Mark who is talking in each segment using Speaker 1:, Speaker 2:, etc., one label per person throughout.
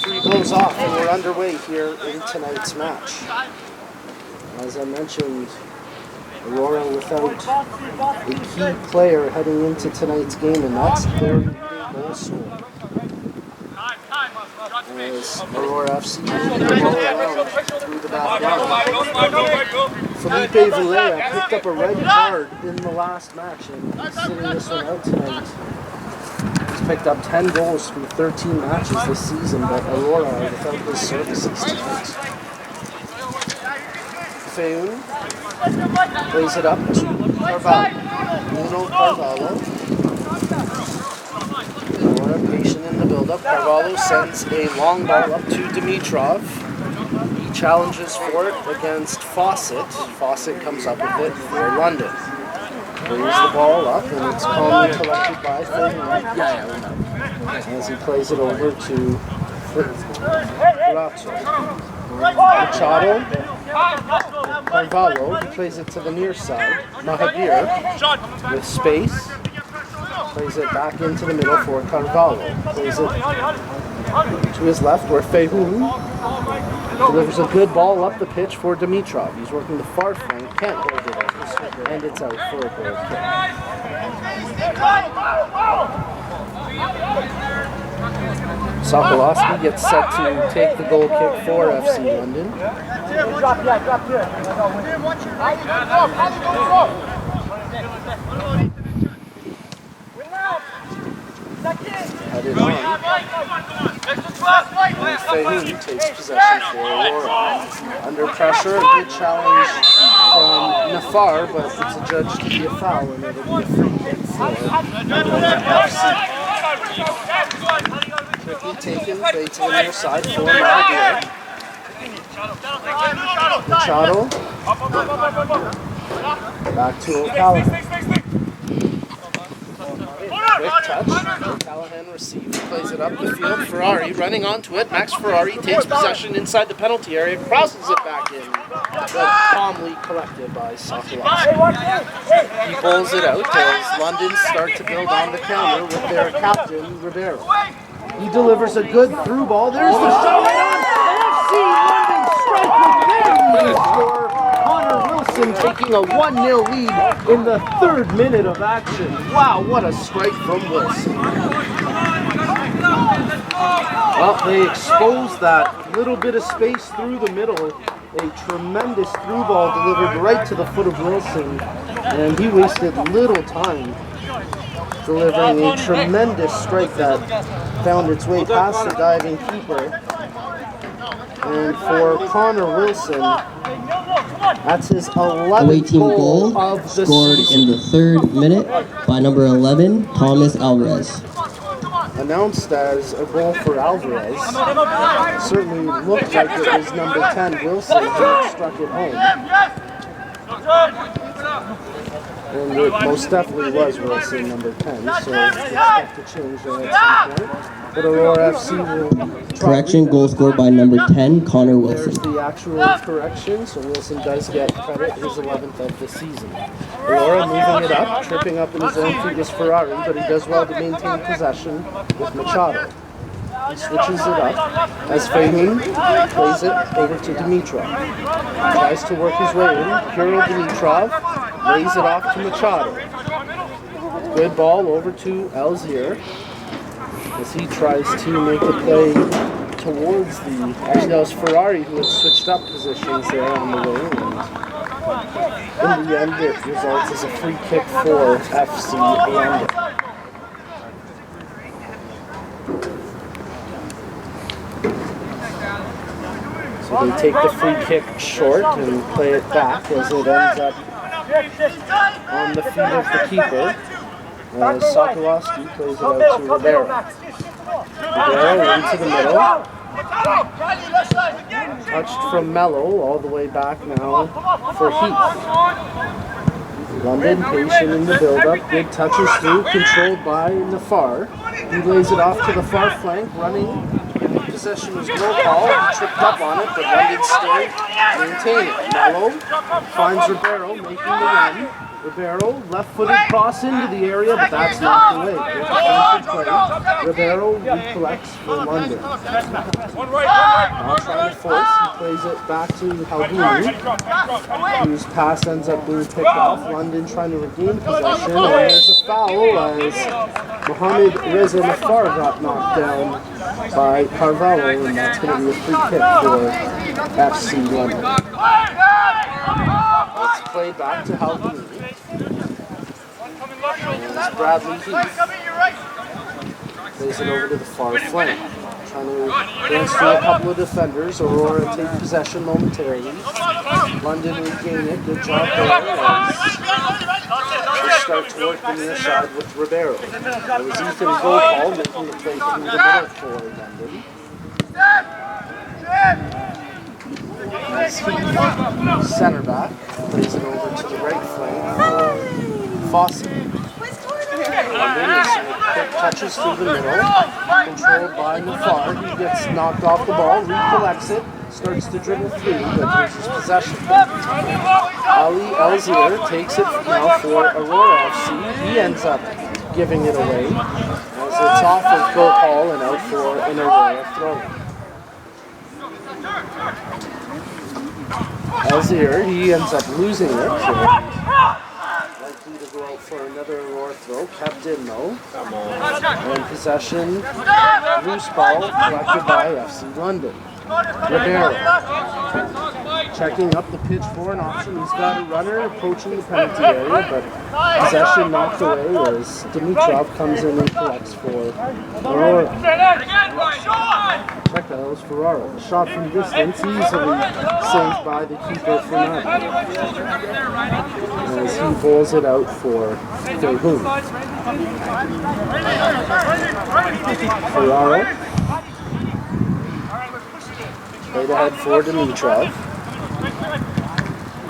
Speaker 1: referee blows off and we're underway here in tonight's match. As I mentioned, Aurora without a key player heading into tonight's game, and that's their leading goal scorer. As Aurora FC moving the ball around through the back line. Felipe Villela picked up a red card in the last match and he's sitting this one out tonight. He's picked up 10 goals from 13 matches this season, but Aurora are without his services tonight. Feun plays it up to Carvalho. Nuno Carvalho. Aurora patient in the build-up. Carvalho sends a long ball up to Dimitrov. He challenges for it against Fawcett. Fawcett comes up with it for London. Brings the ball up and it's calmly collected by Feun as he plays it over to Ratso. Machado. Carvalho, he plays it to the near side. Mahadir with space. Plays it back into the middle for Carvalho. Plays it to his left where Feun delivers a good ball up the pitch for Dimitrov. He's working the far flank, can't hold it out, and it's out for a goal kick. Sokolowski gets set to take the goal kick for FC London. Headed on. Feun takes possession for Aurora. Under pressure, a good challenge from Nafar, but it's adjudged to be a foul and it'll be a free kick for FC. Quickly taken, played to the near side for Mahadir. Machado. Back to O'Callaghan. Quick touch. O'Callaghan receives, plays it up the field. Ferrari running onto it. Max Ferrari takes possession inside the penalty area, crosses it back in, but calmly collected by Sokolowski. He bowls it out as London start to build on the counter with their captain, Ribeiro. He delivers a good through ball. There's the shot right on. FC London strike with their score. Connor Wilson taking a 1-0 lead in the 3rd minute of action. Wow, what a strike from Wilson. Well, they exposed that little bit of space through the middle. A tremendous through ball delivered right to the foot of Wilson, and he wasted little time delivering a tremendous strike that found its way past the diving keeper. And for Connor Wilson, that's his 11th goal of the
Speaker 2: scored
Speaker 1: season.
Speaker 2: in the 3rd minute by number 11, Thomas Alvarez.
Speaker 1: Announced as a goal for Alvarez. Certainly looked like it was number 10, Wilson, who struck it home. And it most definitely was Wilson, number 10, so we expect to change that at some point. But Aurora FC will
Speaker 2: Correction, goal scored by number 10, Connor Wilson.
Speaker 1: There's the actual correction, so Wilson does get credit, his 11th of the season. Aurora moving it up, tripping up in his own feet is Ferrari, but he does well to maintain possession with Machado. He switches it up as Feun plays it over to Dimitrov. Tries to work his way in. Kirill Dimitrov lays it off to Machado. Good ball over to Elzier as he tries to make a play towards the... Actually, that was Ferrari who had switched up positions there on the wing. And in the end, it results as a free kick for FC London. So they take the free kick short and play it back as it ends up on the feet of the keeper. As Sokolowski plays it out to Ribeiro. Ribeiro into the middle. Touched from Mello all the way back now for Heath. London patient in the build-up. Good touches through, controlled by Nafar. He lays it off to the far flank, running. Possession was no call. He tripped up on it, but London still maintain it. Mello finds Ribeiro making the run. Ribeiro, left-footed cross into the area, but that's knocked away. Ribeiro recollects for London. Now trying to force, he plays it back to Halbuni, whose pass ends up being picked off. London trying to regain possession, and there's a foul as Mohamed Reza Nafar got knocked down by Carvalho, and that's going to be a free kick for FC London. It's played back to Halbuni. It's Bradley Heath. Plays it over to the far flank. Trying to dance through a couple of defenders. Aurora take possession momentarily. London regain it. Good job there as they start to work the near side with Ribeiro. It was Ethan Gopal making the play through the middle for London. As Heath, center back, plays it over to the right flank for Fawcett. London is quick touches through the middle, controlled by Nafar. He gets knocked off the ball, recollects it, starts to dribble through, but loses possession. Ali Elzier takes it now for Aurora FC. He ends up giving it away as it's off of Gopal and out for an Aurora throw. Elzier, he ends up losing it. Likely to go out for another Aurora throw. Kept in though. And possession, loose ball collected by FC London. Ribeiro checking up the pitch for an option. He's got a runner approaching the penalty area, but possession knocked away as Dimitrov comes in and collects for Aurora. Check that was Ferraro. The shot from distance easily saved by the keeper for none. As he bowls it out for Fehun. Ferraro. Played ahead for Dimitrov.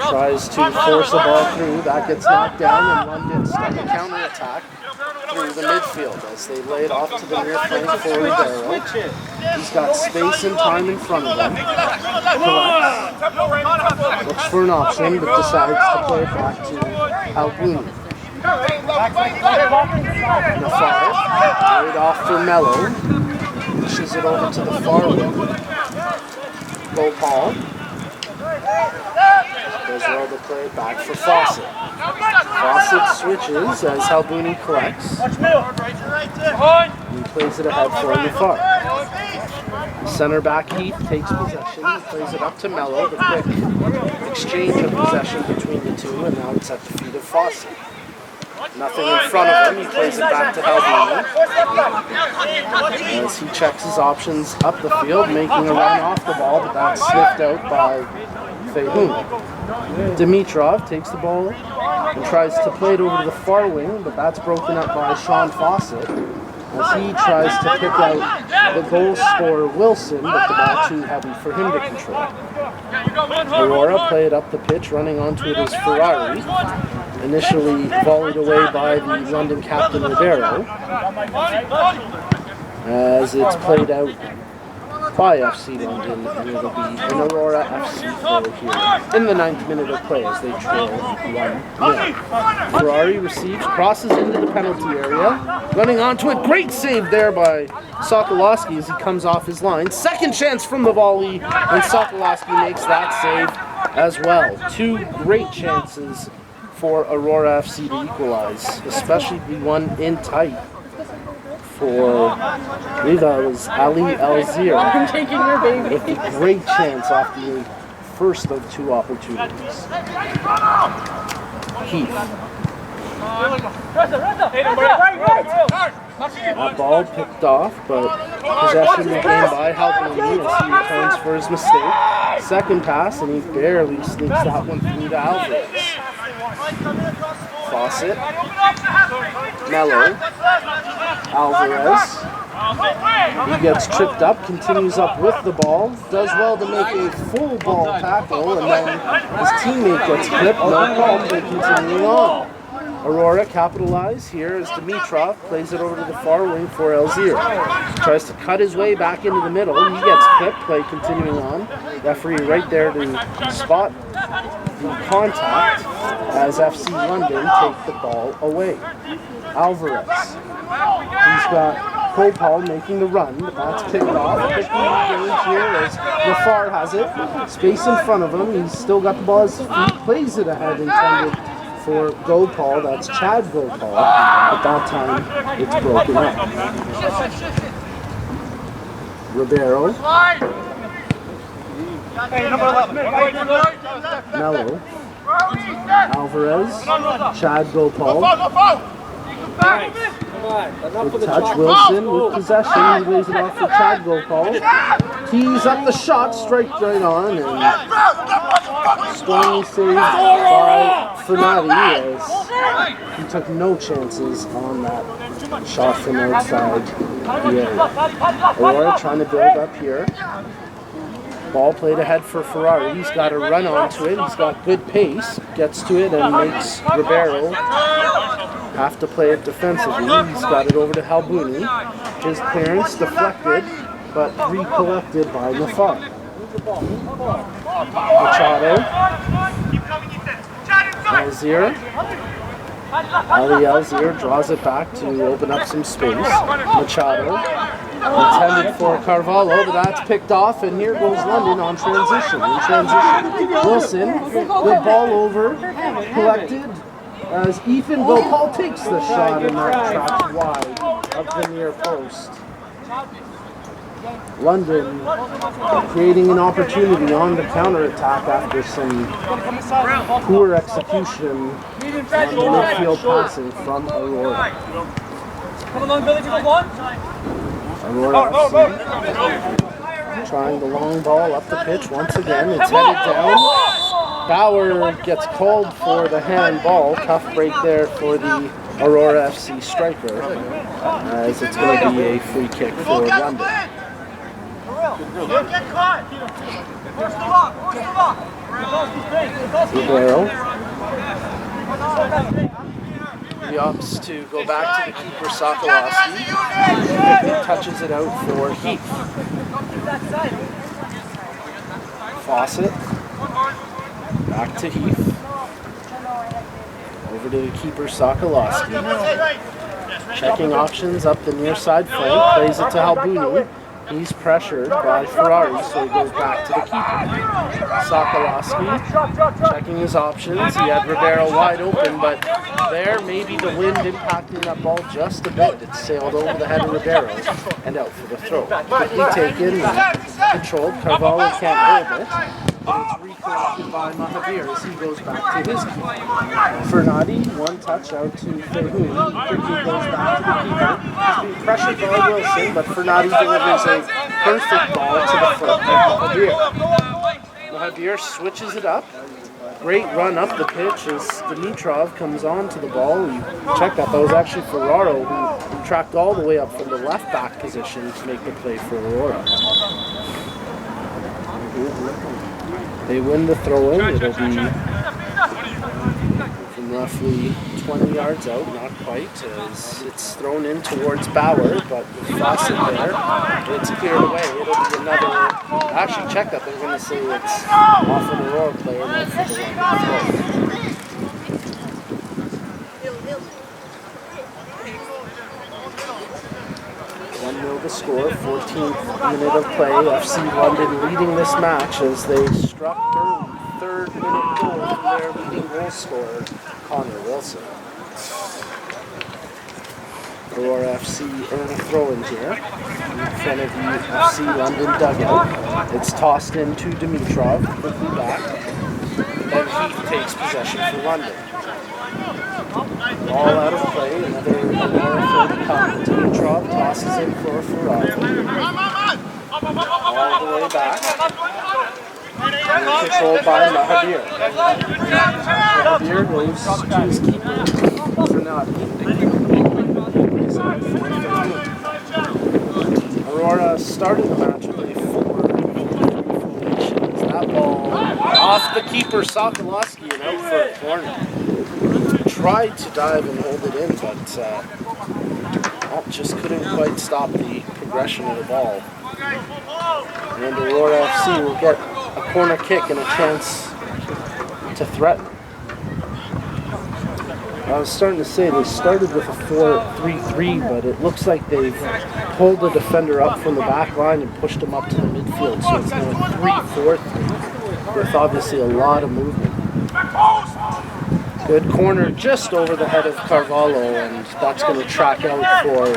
Speaker 1: Tries to force the ball through. That gets knocked down, and London start a counterattack through the midfield as they lay it off to the near flank for Ribeiro. He's got space and time in front of him. Collects. Looks for an option, but decides to play it back to Halbuni. Nafar, laid off for Mello. Pushes it over to the far wing. Gopal. Goes well to play it back for Fawcett. Fawcett switches as Halbuni collects. He plays it ahead for Nafar. Center back Heath takes possession. He plays it up to Mello. The quick exchange of possession between the two, and now it's at the feet of Fawcett. Nothing in front of him. He plays it back to Halbuni as he checks his options up the field, making a run off the ball, but that's sniffed out by Fehun. Dimitrov takes the ball and tries to play it over to the far wing, but that's broken up by Sean Fawcett as he tries to pick out the goal scorer Wilson, but the ball too heavy for him to control. Aurora played up the pitch, running onto it as Ferrari, initially volleyed away by the London captain Ribeiro, as it's played out by FC London, and it'll be an Aurora FC throw here in the 9th minute of play as they trail 1-0. Ferrari receives, crosses into the penalty area, running onto it. Great save there by Sokolowski as he comes off his line. Second chance from the volley, and Sokolowski makes that save as well. Two great chances for Aurora FC to equalize, especially the one in tight for, I believe that was Ali Elzier, with a great chance off the first of two opportunities. Heath. That ball picked off, but possession regained by Halbuni as he returns for his mistake. Second pass, and he barely sneaks that one through to Alvarez. Fawcett. Mello. Alvarez. He gets tripped up, continues up with the ball, does well to make a full ball tackle, and then his teammate gets clipped. No call, but continuing on. Aurora capitalize here as Dimitrov plays it over to the far wing for Elzier. Tries to cut his way back into the middle. He gets clipped, play continuing on. Referee right there to spot the contact as FC London take the ball away. Alvarez. He's got Kopal making the run, but that's picked off. Quickly engaged here as Lafar has it. Space in front of him. He's still got the ball at his feet. Plays it ahead, intended for Gopal. That's Chad Gopal. At that time, it's broken up. Ribeiro. Mello. Alvarez. Chad Gopal. Good touch. Wilson with possession. He lays it off for Chad Gopal. Tees up the shot, strike right on, and strongly saved by Fernati as he took no chances on that shot from outside the area. Aurora trying to build up here. Ball played ahead for Ferrari. He's got to run onto it. He's got good pace. Gets to it and makes Ribeiro have to play it defensively. He's got it over to Halbuni. His clearance deflected, but recollected by Nafar. Machado. Alzir. Ali Alzir draws it back to open up some space. Machado. Intended for Carvalho, but that's picked off, and here goes London on transition. In transition, Wilson, good ball over, collected as Ethan Gopal takes the shot, and that traps wide of the near post. London creating an opportunity on the counterattack after some poor execution on the midfield passing from Aurora. Aurora FC trying the long ball up the pitch once again. It's headed down. Bauer gets called for the handball. Tough break there for the Aurora FC striker, as it's going to be a free kick for London. Ribeiro. He opts to go back to the keeper, Sokolowski. He touches it out for Heath. Fawcett. Back to Heath. Over to the keeper, Sokolowski. Checking options up the near side flank. Plays it to Halbuni. He's pressured by Ferrari, so he goes back to the keeper. Sokolowski checking his options. He had Ribeiro wide open, but there maybe the wind impacting that ball just a bit. It sailed over the head of Ribeiro and out for the throw. Quickly taken and controlled. Carvalho can't hold it, but it's recollected by Mahavir as he goes back to his keeper. Fernati, one touch out to Fehuni. Quickly goes back to the keeper. He's being pressured by Wilson, but Fernati delivers a perfect ball to the foot of Mahavir. Mahavir switches it up. Great run up the pitch as Dimitrov comes on to the ball. We checked that was actually Ferraro who tracked all the way up from the left back position to make the play for Aurora. They win the throw-in. It'll be from roughly 20 yards out, not quite, as it's thrown in towards Bauer, but with Fawcett there, it's cleared away. It'll be another, actually check that, they're going to say it's off an Aurora player, not for the one. 1-0 the score, 14th minute of play. FC London leading this match as they struck early. 3rd minute goal from their leading goal scorer, Connor Wilson. Aurora FC earn a throw-in here in front of the FC London dugout. It's tossed in to Dimitrov, quickly back. Then Heath takes possession for London. Ball out of play, another Aurora third come. Dimitrov tosses in for Ferrari. All the way back. Controlled by Mahavir. Mahavir goes to his keeper, Fernati. Aurora started the match with a 4-3 formation. That ball off the keeper, Sokolowski, and out for a corner. Tried to dive and hold it in, but just couldn't quite stop the progression of the ball. And Aurora FC will get a corner kick and a chance to threaten. I was starting to say they started with a 4-3-3, but it looks like they've pulled the defender up from the back line and pushed him up to the midfield. So it's now a 3-4-3 with obviously a lot of movement. Good corner just over the head of Carvalho, and that's going to track out for a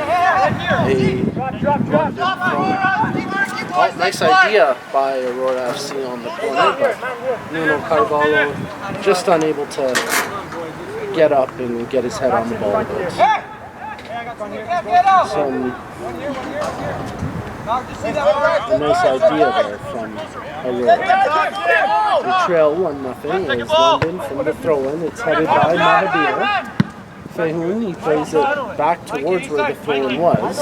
Speaker 1: London throw. Oh, nice idea by Aurora FC on the corner, but Nuno Carvalho just unable to get up and get his head on the ball. But a nice idea there from Aurora. We trail 1-0 as London from the throw-in. It's headed by Mahabir. Fehun, he plays it back towards where the throw-in was.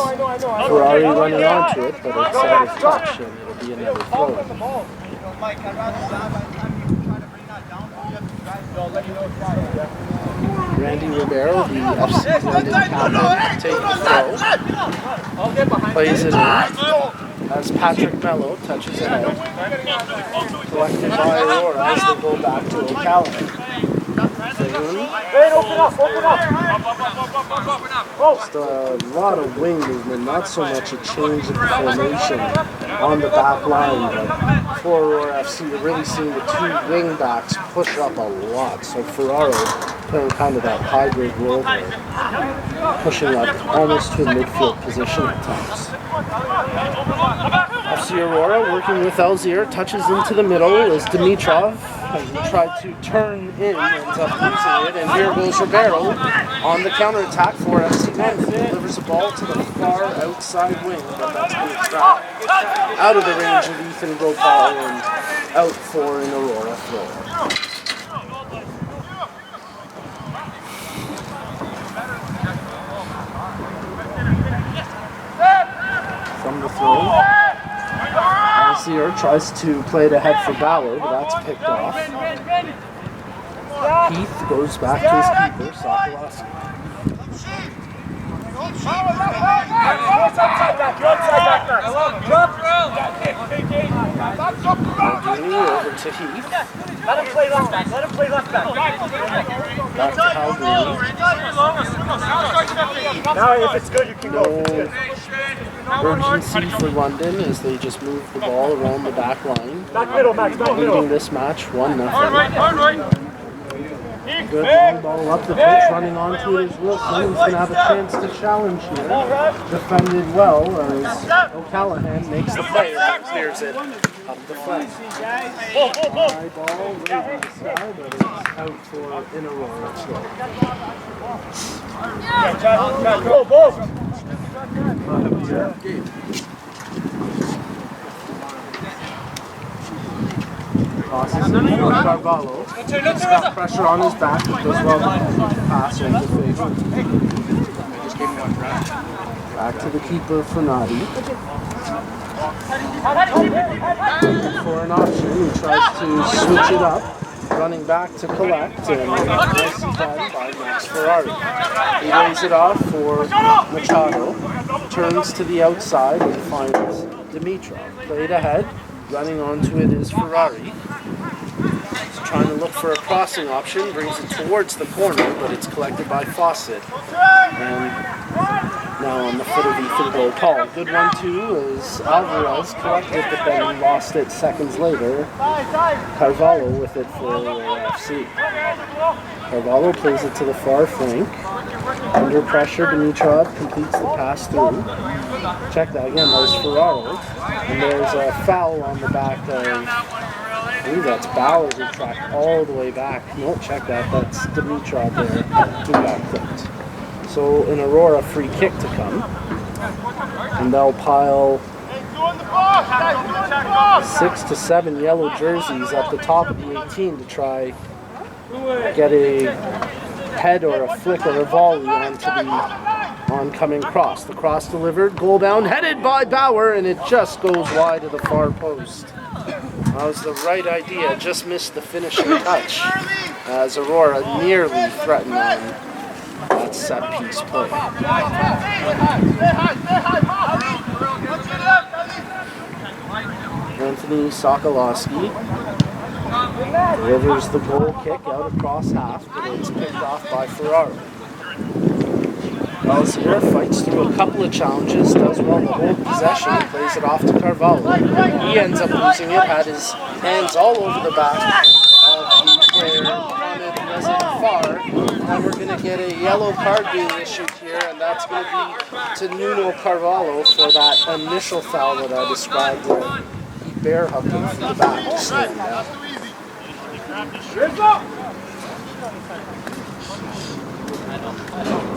Speaker 1: Ferrari running onto it, but it's out of touch, and it'll be another throw-in. Randy Ribeiro, the FC London captain, taking the throw. Plays it in as Patrick Mello touches it out. Collected by Aurora as they go back to O'Callaghan. Just a lot of wing movement, not so much a change in formation on the back line, but for Aurora FC, we're really seeing the two wing backs push up a lot. So Ferraro playing kind of that hybrid role there, pushing up almost to a midfield position at times. FC Aurora working with Alzir, touches into the middle as Dimitrov tried to turn in, ends up losing it, and here goes Ribeiro on the counterattack for FC London. Delivers the ball to the far outside wing, but that's being trapped out of the range of Ethan Gopal and out for an Aurora throw. From the throw, Alzir tries to play it ahead for Ballard, but that's picked off. Heath goes back to his keeper, Sokolowski. Over to Heath.
Speaker 3: Let him play left back.
Speaker 1: Back to Halgrini.
Speaker 3: Now if it's good, you can go.
Speaker 1: Urgency for London as they just move the ball around the back line.
Speaker 3: Back middle, Max, back middle.
Speaker 1: Leading this match 1-0. Good long ball up the pitch, running onto it as Wilson. He's going to have a chance to challenge here. Defended well as O'Callaghan makes the play and clears it up the flank. High ball, way to the sky, but it's out for an Aurora throw. Tosses it for Carvalho. He's got pressure on his back. He does well to pass over the face. Back to the keeper for Nadi. For an option, he tries to switch it up. Running back to collect, and nicely done by Max Ferrari. He lays it off for Machado. Turns to the outside and finds Dimitrov. Played ahead. Running onto it is Ferrari. He's trying to look for a crossing option, brings it towards the corner, but it's collected by Fawcett. And now on the foot of Ethan Gopal. Good 1-2 as Alvarez collected, but then lost it seconds later. Carvalho with it for FC. Carvalho plays it to the far flank. Under pressure, Dimitrov completes the pass through. Check that again, that was Ferraro. And there's a foul on the back of, I believe that's Ballard who tracked all the way back. No, check that, that's Dimitrov there who got clipped. So an Aurora free kick to come. And they'll pile 6 to 7 yellow jerseys up the top of the 18 to try get a head or a flick or a volley onto the oncoming cross. The cross delivered, goal bound, headed by Bauer, and it just goes wide of the far post. That was the right idea, just missed the finishing touch as Aurora nearly threatened on that set piece play. Anthony Sokolowski Delivers the goal kick out across half, but it's picked off by Ferrari. Elzevir fights through a couple of challenges, does well to hold possession, and plays it off to Carvalho. He ends up losing it, had his hands all over the back of the player, Mohamed Far, and we're going to get a yellow card being issued here, and that's going to be to Nuno Carvalho for that initial foul that I described where he bear hugged him from the back.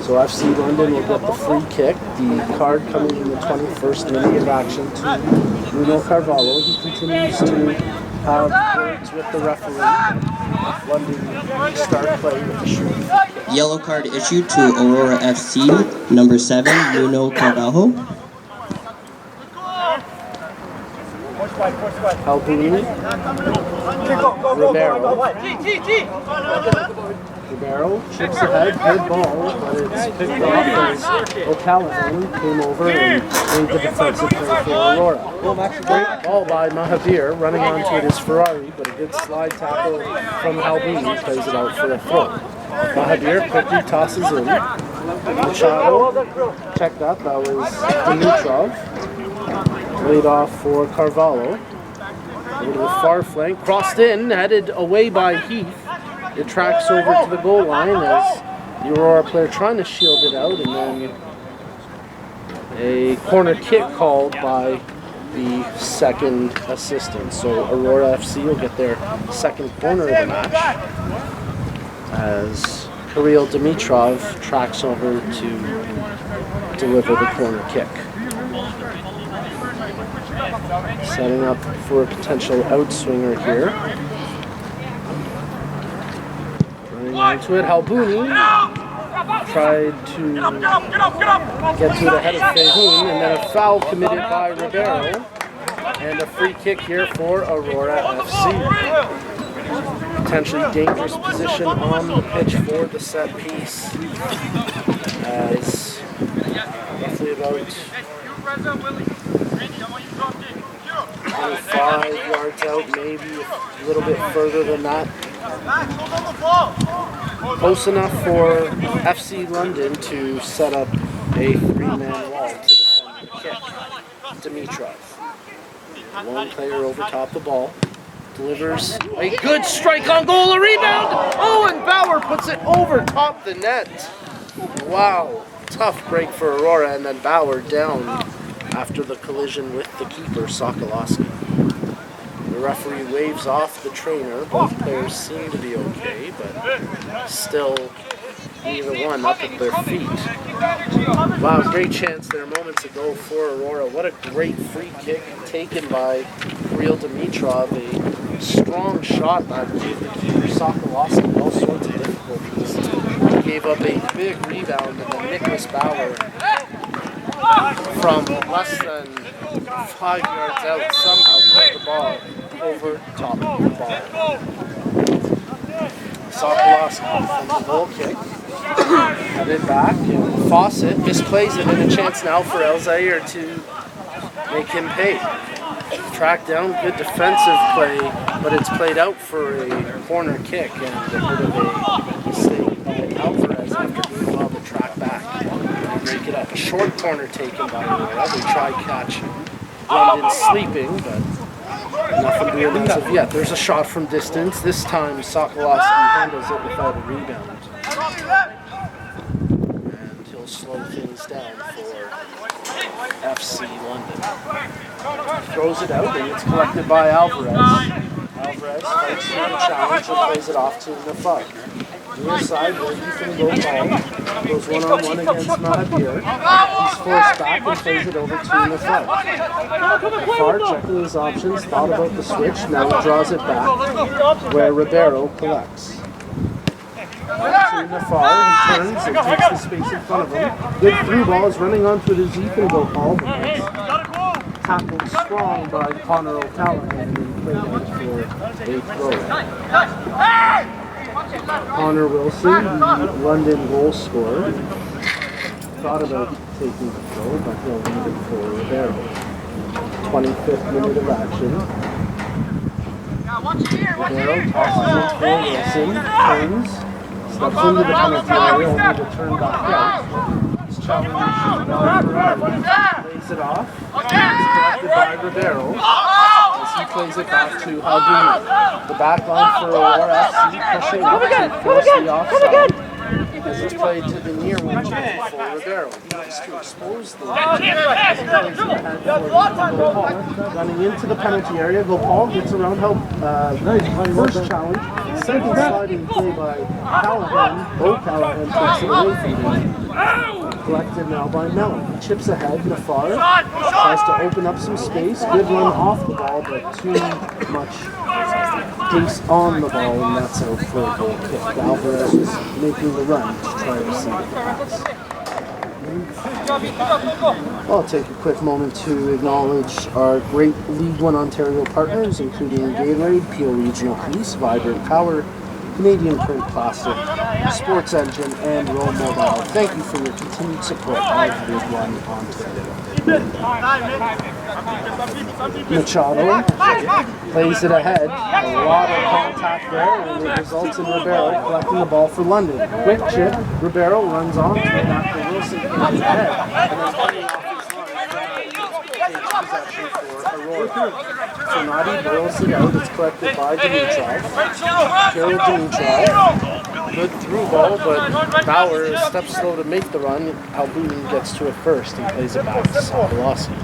Speaker 1: So FC London will get the free kick. The card coming in the 21st minute of action to Nuno Carvalho. He continues to have words with the referee. London restart play with the shooting.
Speaker 2: Yellow card issued to Aurora FC, number 7, Nuno Carvalho.
Speaker 1: Albini. Rivero chips ahead, good ball, but it's picked off as O'Callaghan came over and made the defensive play for Aurora. Great ball by Mahavir, running onto it is Ferrari, but a good slide tackle from Albini plays it out for a throw. Mahavir quickly tosses in. Machado checked that was Dimitrov. Laid off for Carvalho. Over to the far flank, crossed in, headed away by Heath. It tracks over to the goal line as the Aurora player trying to shield it out, and then a corner kick called by the second assistant. So Aurora FC will get their second corner of the match as Kirill Dimitrov tracks over to deliver the corner kick. Setting up for a potential outswinger here. Into it, Halbouni tried to get to it ahead of Fehun, and then a foul committed by Rivero, and a free kick here for Aurora FC. Potentially dangerous position on the pitch for the set piece, as roughly about 25 yards out, maybe a little bit further than that. Close enough for FC London to set up a three-man wall to defend the kick. Dimitrov. One player over top the ball. Delivers a good strike on goal, a rebound! Oh, and Bauer puts it over top the net. Wow, tough break for Aurora, and then Bauer down after the collision with the keeper, Sokolowski. The referee waves off the trainer. Both players seem to be okay, but still neither one up at their feet. Wow, great chance there moments ago for Aurora. What a great free kick taken by Kirill Dimitrov. A strong shot that gave the keeper Sokolowski all sorts of difficulties. He gave up a big rebound, and then Nicholas Bauer from less than 5 yards out somehow put the ball over top of the bar. Sokolowski from the goal kick. Headed back, and Fawcett misplays it, and a chance now for Elzevir to make him pay. Track down, good defensive play, but it's played out for a corner kick, and a bit of a mistake by Alvarez after being able to track back and break it up. A short corner taken by Aurora. They try catch London sleeping, but nothing doing as of yet. There's a shot from distance. This time Sokolowski handles it without a rebound. And he'll slow things down for FC London. Throws it out, and it's collected by Alvarez. Alvarez fights through the challenge and plays it off to Nafar. Near side where Ethan Ball goes one-on-one against Mahavir. He's forced back and plays it over to Nafar. Nafar checking his options, thought about the switch, now he draws it back where Ribeiro collects. To Nafar, he turns and takes the space in front of him. Good through ball is running onto the Ethan Ball, but it's tackled strong by Connor O'Callaghan and played out for a throw. Connor Wilson, the London goal scorer, thought about taking the throw, but he'll leave it for Rivero. 25th minute of action. Ribeiro tosses in for Wilson, turns, steps into the penalty area, only to turn back out. He's challenged by Ferrari, lays it off, collected by Ribeiro, as he plays it back to Haldini. The back line for Aurora FC pushing up to force the offside. As it's played to the near wing for Ribeiro. He wants to expose the line. Running into the penalty area, Gopal gets around help. First challenge. Second sliding play by Callahan. Callahan takes it away from him. Collected now by Mellon. He chips ahead, Nafar tries to open up some space. Good run off the ball, but too much pace on the ball, and that's out for a goal kick. Alvarez is making the run to try to send it pass. I'll take a quick moment to acknowledge our great League One Ontario partners, including Gatorade, Peel Regional Police, Vibrant Power, Canadian Print Plastic, Sports Engine, and Roll Mobile. Thank you for your continued support of League One Ontario. Machado plays it ahead. A lot of contact there, and it results in Ribeiro collecting the ball for London. Quick chip, Ribeiro runs on to it after Wilson hits his head, and then coming off his line, takes possession for Aurora. Sonati boils it out. It's collected by Dimitrov. Kirill Dimitrov. Good through ball, but Bauer is steps slow to make the run. Albuni gets to it first and plays it back to Sokolowski.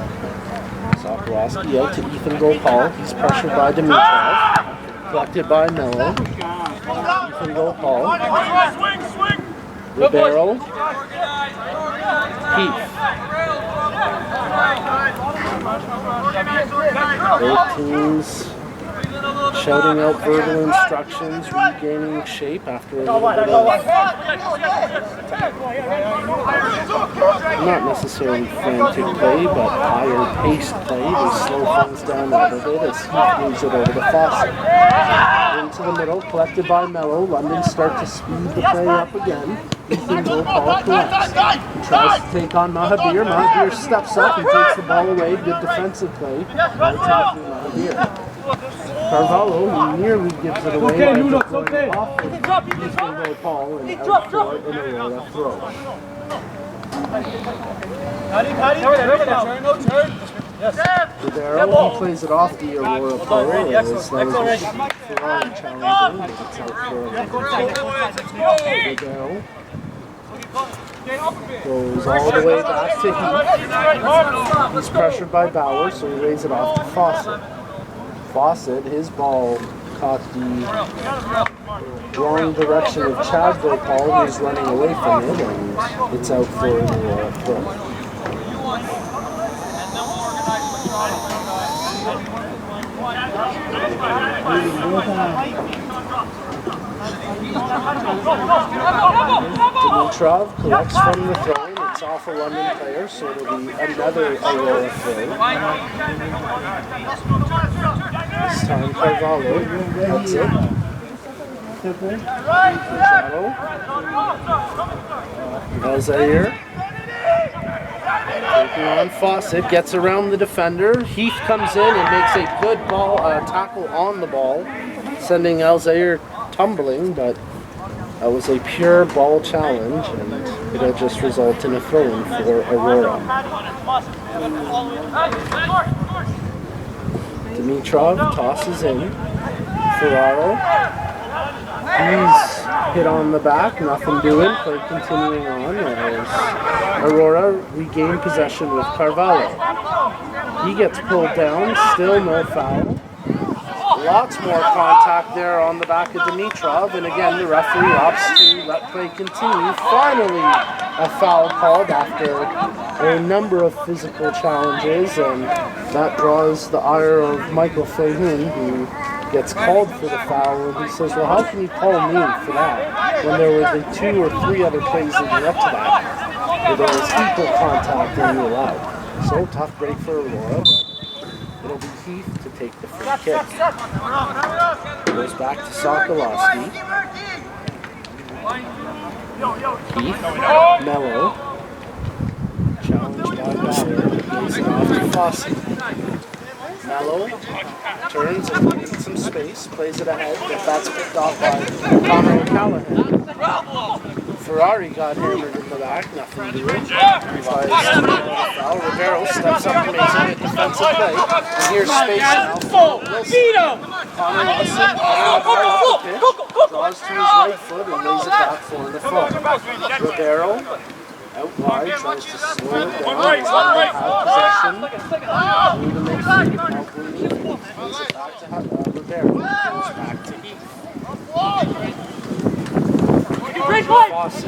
Speaker 1: Sokolowski out to Ethan Gopal. He's pressured by Dimitrov. Collected by Mello. Ethan Gopal. Ribeiro. Heath. Both teams shouting out verbal instructions, regaining shape after a little bit of not necessarily frantic play, but higher paced play. They slow things down a little bit as Heath moves it over to Fawcett. Into the middle, collected by Mello. London start to speed the play up again. Ethan Gopal collects. He tries to take on Mahabir. Mahabir steps up and takes the ball away. Good defensive play by Timothy Mahabir. Carvalho nearly gives it away by throwing off of Ethan Gopal and out for an Aurora throw. Ribeiro, he plays it off the Aurora player as that was a Ferrari challenging, but it's out for a Ribeiro goes all the way back to Heath. He's pressured by Bauer, so he lays it off to Fawcett. Fawcett, his ball caught the wrong direction of Chad Gopal, who's running away from it, and it's out for the throw. Dimitrov collects from the throw-in. It's off a London player, so it'll be another Aurora throw. This time Carvalho cuts it. Machado. Alzair. Taking on Fawcett, gets around the defender. Heath comes in and makes a good tackle on the ball, sending Alzair tumbling, but that was a pure ball challenge, and it'll just result in a throw-in for Aurora. Dimitrov tosses in. Ferraro. He's hit on the back, nothing doing. Play continuing on as Aurora regain possession with Carvalho. He gets pulled down, still no foul. Lots more contact there on the back of Dimitrov, and again the referee opts to let play continue. Finally, a foul called after a number of physical challenges, and that draws the ire of Michael Fahun, who gets called for the foul, and he says, well, how can you call me for that when there were the 2 or 3 other plays leading up to that where there was equal contact and you allowed. So tough break for Aurora, but it'll be Heath to take the free kick. Goes back to Sokolowski. Heath, Mello, challenged by Bauer, lays it off to Fawcett. Mello turns and needs some space, plays it ahead, but that's picked off by Connor O'Callaghan. Ferrari got hammered in the back, nothing to do. Tries to foul. Rivero steps up and makes a good defensive play. And here's space now for Wilson. Connor Wilson, draws to his right foot and lays it back for the front. Rivero out wide, tries to slow it down. He's had possession. Through the midfield. Now Bruni lays it back to Rivero. Goes back to Heath. Fawcett,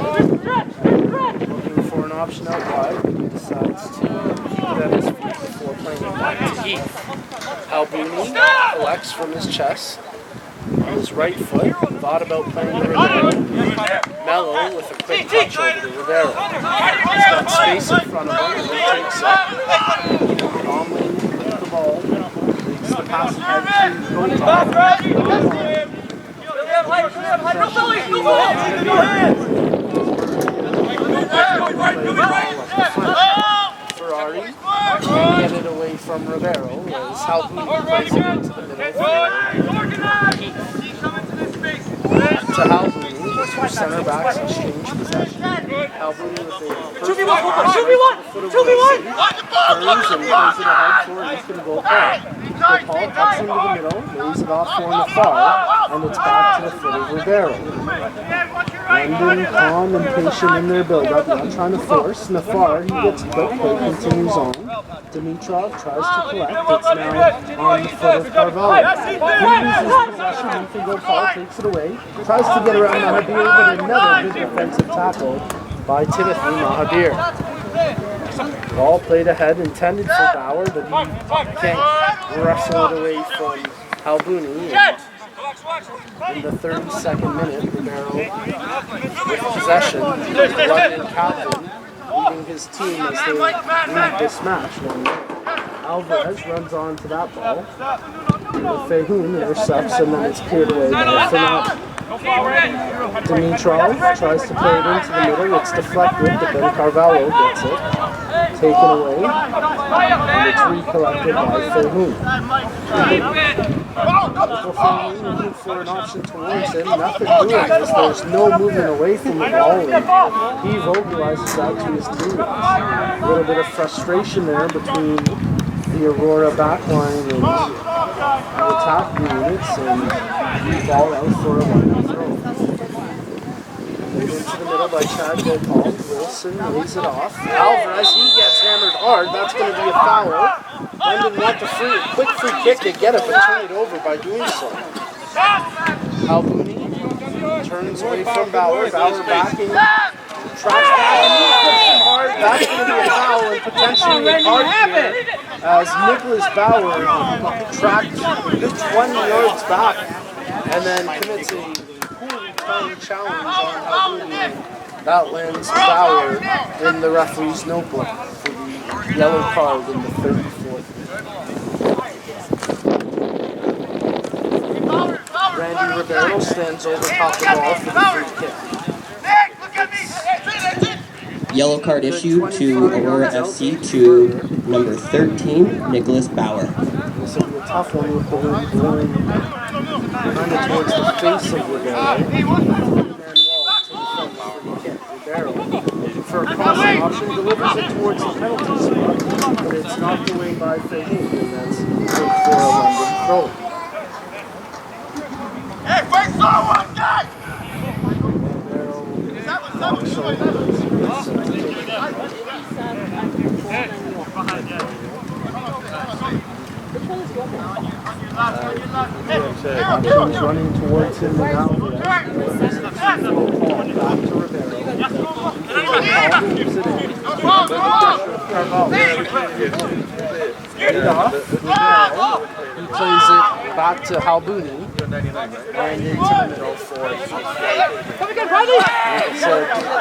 Speaker 1: looking for an option out wide, he decides to keep it at his feet before playing it back to Heath. Albuni collects from his chest on his right foot, thought about playing to Rivero. Mello with a quick touch over to Rivero. He's got space in front of him, and he takes it. Calmly with the ball, makes the pass ahead to Gomez. Ferrari can't get it away from Rivero as Halbuni plays it into the middle for Heath. To Halbuni, the two center backs exchange possession. Halbuni with a perfect pass right to the foot of Wilson. Turns and plays it ahead for Ethan Gopal. Gopal cuts into the middle, lays it off for Nafar, and it's back to the foot of Rivero. London, calm and patient in their build-up, not trying to force. Nafar, he gets quick, but continues on. Dimitrov tries to collect, it's now on the foot of Carvalho. He loses possession, Ethan Gopal takes it away, tries to get around Mahabir, but another good defensive tackle by Timothy Mahabir. Ball played ahead, intended for Bauer, but he can't wrestle it away from Halbuni. In the 32nd minute, Rivero with possession, the London captain, leading his team as they lead this match. And Alvarez runs on to that ball. Fehun intercepts and then it's cleared away by Fernando. Dimitrov tries to play it into the middle, it's deflected, but then Carvalho gets it. Taken away, and it's recollected by Fehun. Fehun looking for an option towards him, nothing doing as there's no moving away from the ball, and he vocalizes that to his teammates. A little bit of frustration there between the Aurora backline and the attacking units, and ball out for a one throw. Into the middle by Chad Gopal. Wilson lays it off. Alvarez, he gets hammered hard. That's going to be a foul. London want the quick free kick to get it, but turn it over by doing so. Halbuni turns away from Bauer. Bauer backing. Tracks back and he puts him hard. That's going to be a foul and potentially a hard here as Nicholas Bauer tracks a good 20 yards back and then commits a challenge on Halbuni. That lands Bauer in the referee's notebook for the yellow card in the 34th. Randy Rivero stands over top the ball for the free kick.
Speaker 2: Yellow card issued to Aurora FC to number 13, Nicholas Bauer.
Speaker 1: This will be a tough one with the wind blowing kind of towards the face of Rivero. Rivero looking for a crossing option, delivers it towards the penalty spot, but it's knocked away by Fehun, and that's good for a London throw.
Speaker 4: Hey, wait, someone, guys!
Speaker 1: Rivero knocks over the Options running towards him now. Back to Rivero. He plays it back to Halbuni and into the middle for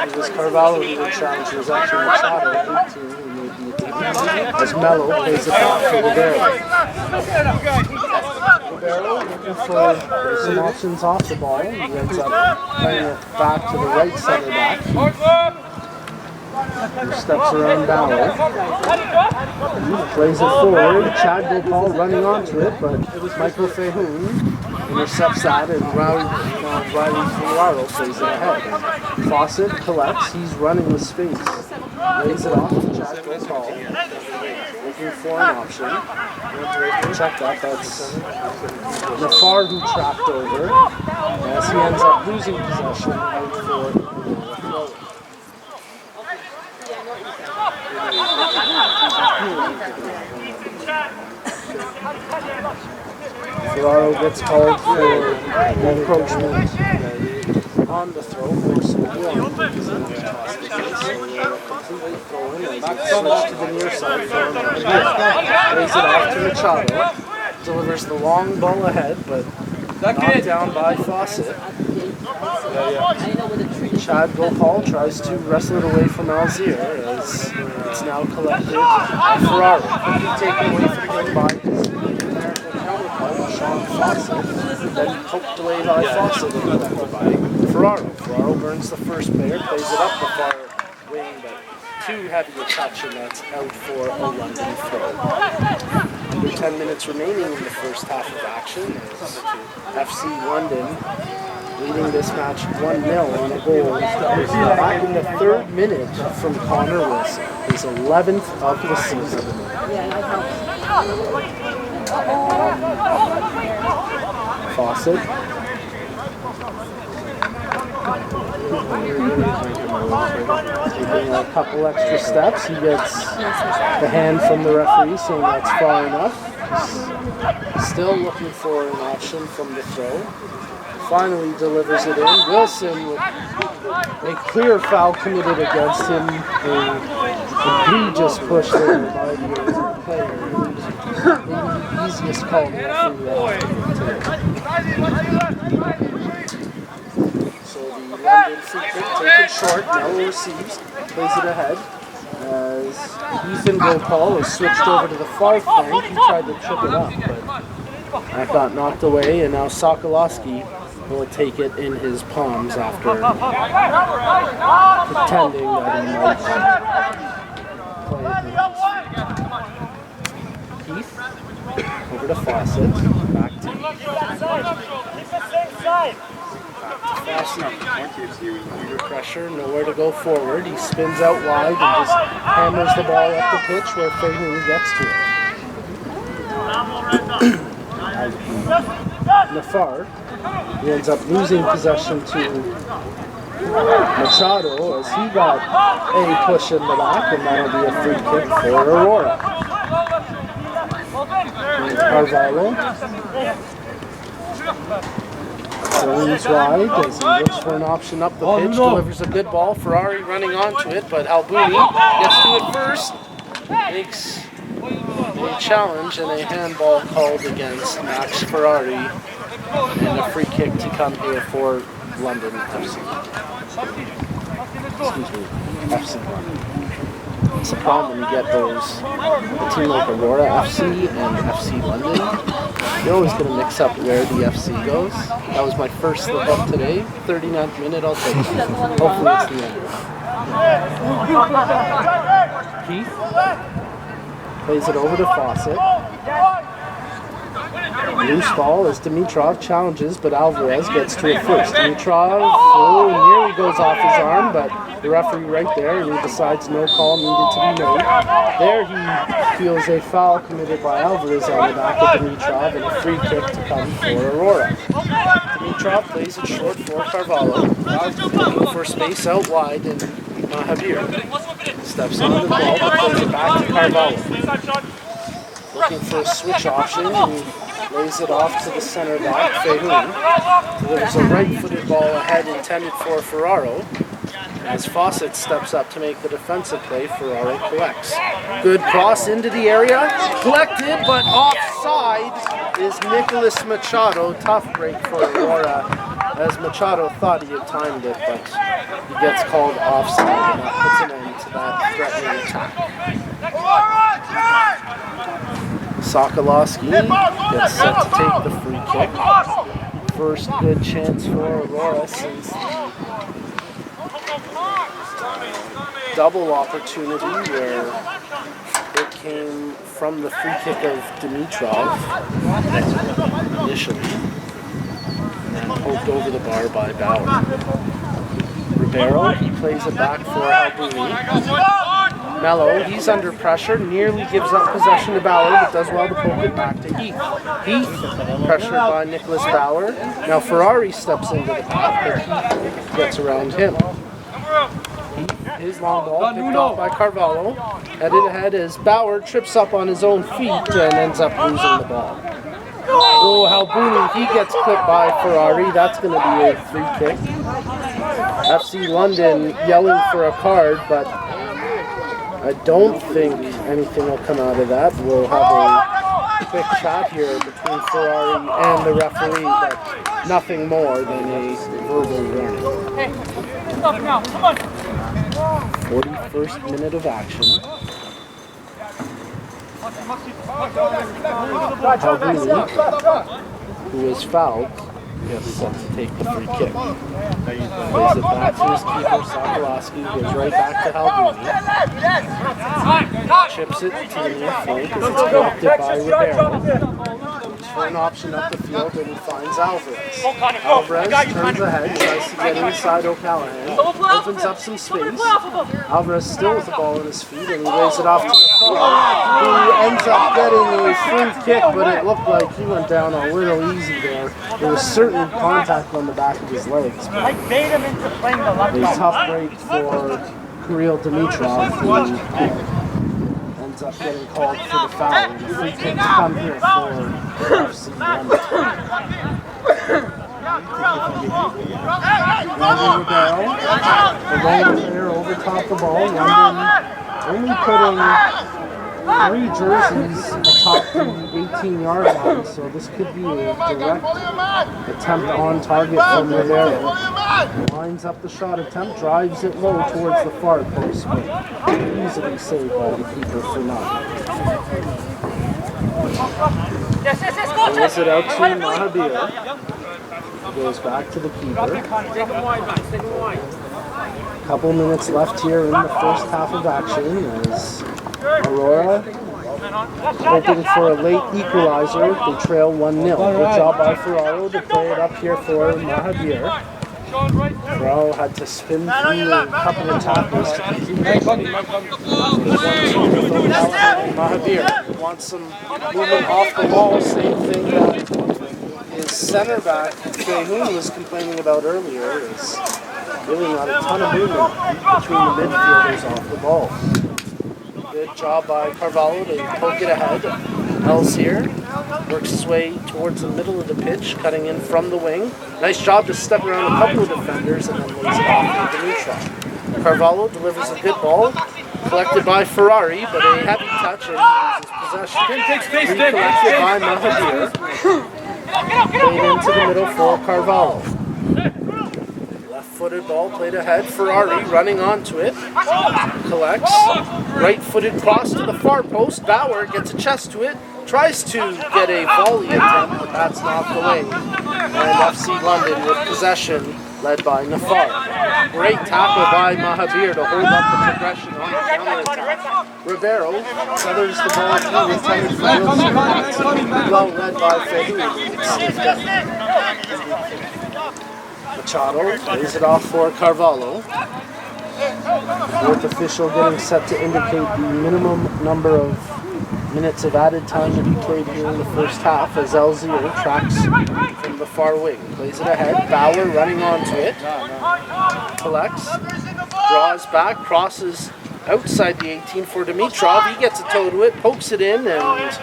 Speaker 1: it was Carvalho who would challenge. It was actually Machado who made the attempt. As Mello plays it back for Rivero. Rivero looking for some options off the ball. He ends up playing it back to the right center back. Who steps around Bauer. Plays it forward. Chad Gopal running onto it, but Michael Fehoun intercepts that, and Riley Ferraro plays it ahead. Fawcett collects. He's running with space. Lays it off to Chad Gopal. Looking for an option. Check that. That's Nafar who trapped over, as he ends up losing possession out for Ferraro gets called for encroachment on the throw, forcing one because he was tossed again. So completely thrown as he switched to the near side for him. Lays it off to Machado. Delivers the long ball ahead, but knocked down by Fawcett. Chad Gopal tries to wrestle it away from Alzier as it's now collected by Ferraro. Quickly taken away from him by his American counterpart, Sean Fawcett, then poked away by Fawcett and collected by Ferraro. Ferraro burns the first player, plays it up the far wing, but too heavy a touch, and that's out for a London throw. Under 10 minutes remaining in the first half of action as FC London leading this match 1-0 on a goal back in the third minute from Connor Wilson, his 11th of the season. Fawcett. Taking a couple extra steps, he gets the hand from the referee saying that's far enough. He's still looking for an option from the throw. Finally delivers it in. Wilson with a clear foul committed against him. An egregious push there by the player. Maybe the easiest call the referee So the London free kick taken short. Nello receives, plays it ahead. As Ethan Gopal is switched over to the far flank. He tried to trip it up, but that got knocked away, and now Sokolowski will take it in his palms after pretending that he might play it with his feet. Heath, over to Fawcett, back to Fawcett, under pressure, nowhere to go forward. He spins out wide and just hammers the ball up the pitch where Fehoun gets to it. Nafar, he ends up losing possession to Machado as he got a push in the back, and that'll be a free kick for Aurora. Carvalho turns wide as he looks for an option up the pitch, delivers a good ball. Ferrari running onto it, but Albouni gets to it first, makes a challenge and a handball called against Max Ferrari, and a free kick to come here for London FC. Excuse me, FC London. It's a problem when you get those, a team like Aurora FC and FC London, you're always going to mix up where the FC goes. That was my first slip up today. 39th minute, I'll take it. Hopefully it's the end. Keith plays it over to Fawcett. Loose ball as Dimitrov challenges, but Alvarez gets to it first. Dimitrov nearly goes off his arm, but the referee right there, and he decides no call needed to be made. There he feels a foul committed by Alvarez on the back of Dimitrov, and a free kick to come for Aurora. Dimitrov plays it short for Carvalho, looking for space out wide, and Javier steps on the ball, but plays it back to Carvalho. Looking for a switch option, and lays it off to the center back, Fehoun. Delivers a right-footed ball ahead intended for Ferraro. As Fawcett steps up to make the defensive play, Ferraro collects. Good cross into the area, collected, but offside is Nicholas Machado. Tough break for Aurora, as Machado thought he had timed it, but he gets called offside, and that puts an end to that threatening attack. Sokolowski gets set to take the free kick. First good chance for Aurora since the double opportunity where It came from the free kick of Dimitrov initially, and poked over the bar by Bauer. Ribeiro, he plays it back for Albuni. Mello, he's under pressure, nearly gives up possession to Bauer, but does well to poke it back to Heath. Heath, pressured by Nicholas Bauer. Now Ferrari steps into the path, but Heath gets around him. Heath, his long ball picked off by Carvalho. Headed ahead as Bauer trips up on his own feet and ends up losing the ball. Oh, Albuni, he gets clipped by Ferrari. That's going to be a free kick. FC London yelling for a card, but I don't think anything will come out of that. We'll have a quick chat here between Ferrari and the referee, but nothing more than a verbal warning. 41st minute of action. Albuni, who is fouled, is set to take the free kick. Plays it back to his keeper, Sokolowski, goes right back to Albuni. Chips it to the near flank as it's blocked by Ribeiro. Looks for an option up the field and he finds Alvarez. Alvarez turns ahead, tries to get inside O'Callaghan, opens up some space. Alvarez still with the ball in his feet and he lays it off to Nafar, who ends up getting a free kick, but it looked like he went down a little easy there. There was certain contact on the back of his legs.
Speaker 3: I bait him into playing the left.
Speaker 1: A tough break for Kirill Dimitrov, who ends up getting called for the foul. And the free kick to come here for FC London. Randy Ribeiro, the lone player over top the ball. London only putting 3 jerseys atop the 18-yard line, so this could be a direct attempt on target from Ribeiro. Lines up the shot attempt, drives it low towards the far post, but easily saved by the keeper for now. Plays it out to Mahabir. Goes back to the keeper. Couple minutes left here in the first half of action as Aurora hoping for a late equalizer. They trail 1-0. Good job by Ferraro to play it up here for Mahabir. Ferraro had to spin through a couple of tackles to complete the Mahabir wants some movement off the wall. Same thing that his center back, Kehoon, was complaining about earlier. Is really not a ton of movement between the midfielders off the ball. Good job by Carvalho to poke it ahead. Els here works his way towards the middle of the pitch, cutting in from the wing. Nice job to step around a couple of defenders and then lays it off to Dimitrov. Carvalho delivers a good ball, collected by Ferrari, but a heavy touch and loses possession. Recollected by Mahabir. Played into the middle for Carvalho. Left-footed ball played ahead. Ferrari running onto it. Collects. Right-footed cross to the far post. Bauer gets a chest to it. Tries to get a volley attempt, but that's knocked away. And FC London with possession, led by Nafar. Great tackle by Mahabir to hold up the progression on the counter-attack. Ribeiro feathers the ball through intended for Wilson. Well led by Fehu. Machado plays it off for Carvalho. Fourth official getting set to indicate the minimum number of minutes of added time to be played here in the first half as Elzier tracks from the far wing. Plays it ahead. Bauer running onto it. Collects. Draws back. Crosses outside the 18 for Dimitrov. He gets a toe to it. Pokes it in and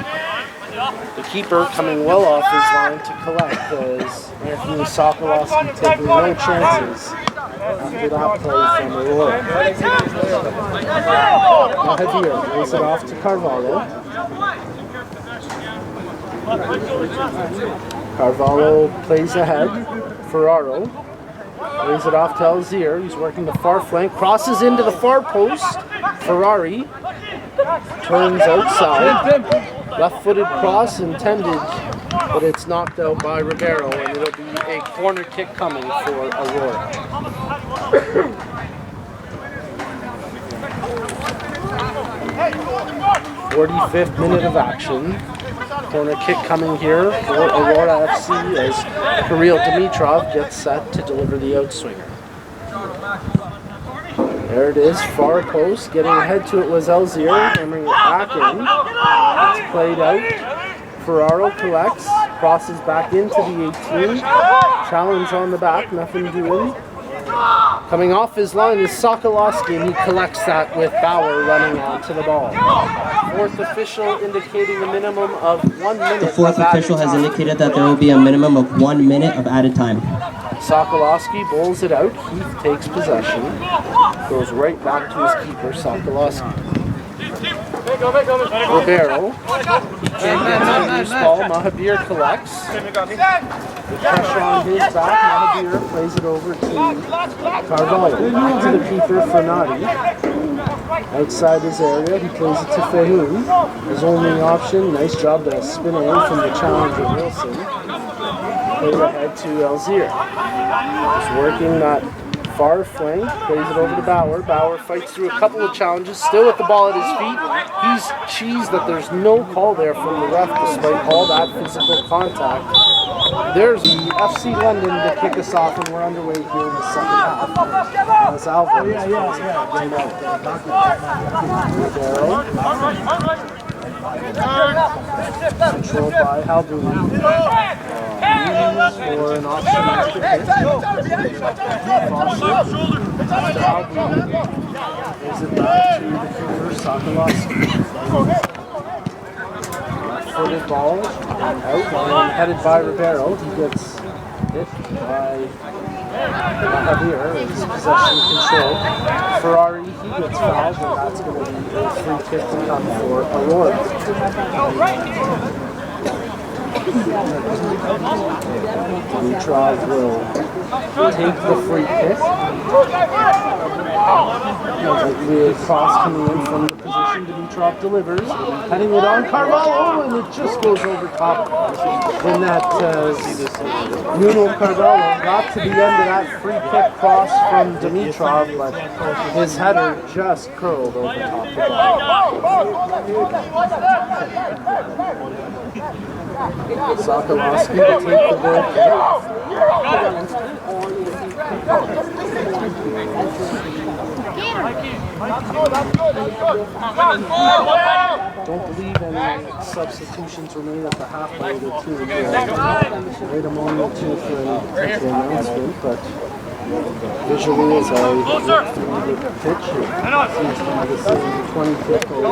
Speaker 1: the keeper coming well off his line to collect as Anthony Sokolowski taking no chances after that play from Aurora. Mahabir lays it off to Carvalho. Carvalho plays ahead. Ferraro lays it off to Elzier. He's working the far flank. Crosses into the far post. Ferrari turns outside. Left-footed cross intended, but it's knocked out by Ribeiro, and it'll be a corner kick coming for Aurora. 45th minute of action. Corner kick coming here for Aurora FC as Kirill Dimitrov gets set to deliver the outswinger. There it is, far post. Getting ahead to it was Elzier, hammering it back in. It's played out. Ferraro collects, crosses back into the 18. Challenge on the back, nothing doing. Coming off his line is Sokolowski, and he collects that with Bauer running onto the ball. Fourth official indicating a minimum of 1 minute.
Speaker 2: The fourth official has indicated that there will be a minimum of 1 minute of added time.
Speaker 1: Sokolowski bowls it out. Heath takes possession. Goes right back to his keeper, Sokolowski. Ribeiro. He can't get to the loose ball. Mahabir collects. The pressure on his back. Mahabir plays it over to Carvalho. To the keeper, Fernati. Outside his area, he plays it to Fehoun. His only option. Nice job to spin away from the challenger, Wilson. Play ahead to Elzier. He's working that far flank, plays it over to Bauer. Bauer fights through a couple of challenges, still with the ball at his feet. He's cheesed that there's no call there from the ref despite all that physical contact. There's the FC London to kick us off, and we're underway here in the second half. As Alvarez controlled by Haldouni. For an option to hit. Gives it back to the keeper, Sokolowski. Left-footed ball out and headed by Ribeiro. He gets hit by Javier. His possession control. Ferrari, he gets fouled, and that's going to be a free kick to come for Aurora. Dimitrov will take the free kick. The cross coming in from the position. Dimitrov delivers, heading it on Carvalho, and it just goes over top. And that Nuno Carvalho got to the end of that free kick cross from Dimitrov, but his header just curled over top the ball. Sokolowski to take the goal kick. Don't believe any substitutions were made at the half by the two. Wait a moment or two for an announcement, but visually as I look through the pitch, it seems to be the same 25th over.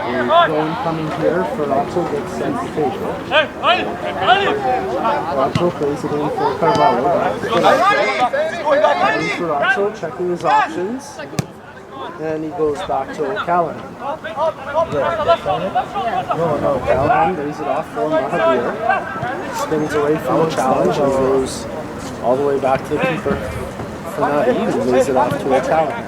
Speaker 1: Going coming here, Ferrazzo gets sent to table. Ferrazzo plays it in for Carvalho. Ferrazzo checking his options. And he goes back to O'Callaghan. O'Callaghan lays it off for Mahabir. Spins away from the challenge and goes all the way back to the keeper. Fernati, who lays it off to O'Callaghan.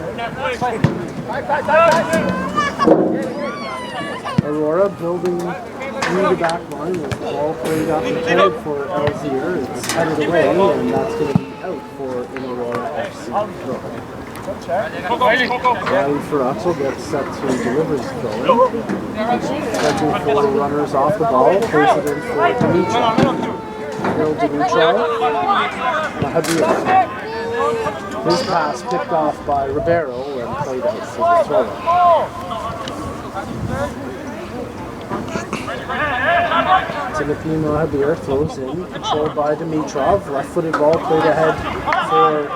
Speaker 1: Aurora building through the back line with the ball played up and played for Elzier. It's headed away, and that's going to be out for an Aurora FC throw. And Ferrazzo gets set to deliver his throw. Checking for the runners off the ball, plays it in for Dimitrov. Kirill Dimitrov. Mahabir. His pass picked off by Ribeiro and played out for the throw. Timothy Mahabir throws in, controlled by Dimitrov. Left-footed ball played ahead for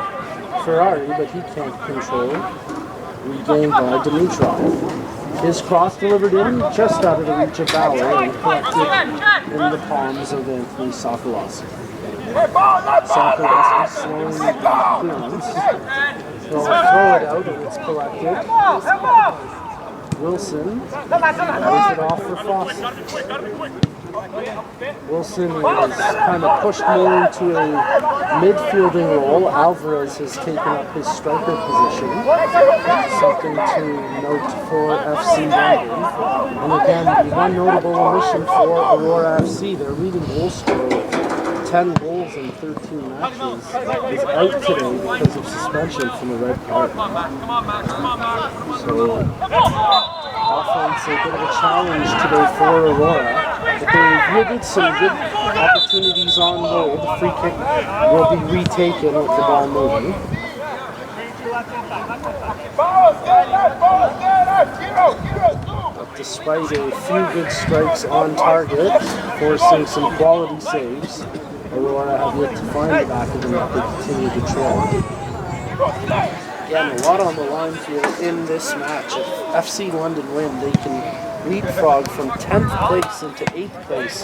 Speaker 1: Ferrari, but he can't control. Regained by Dimitrov. His cross delivered in just out of the reach of Bauer and collected in the palms of Anthony Sokolowski. Sokolowski slowing the clearance. They'll throw it out and it's collected. Wilson lays it off for Fawcett. Wilson is kind of pushed more into a midfielding role. Alvarez has taken up his striker position. Something to note for FC London. And again, one notable omission for Aurora FC, their leading goal scorer with 10 goals in 13 matches, is out today because of suspension from a red card. So, offense, a bit of a challenge today for Aurora. But they yielded some good opportunities on goal. The free kick will be retaken with the ball moving. But despite a few good strikes on target, forcing some quality saves, Aurora have yet to find the back of the net. They continue to trail. Again, a lot on the line here in this match. If FC London win, they can leapfrog from 10th place into 8th place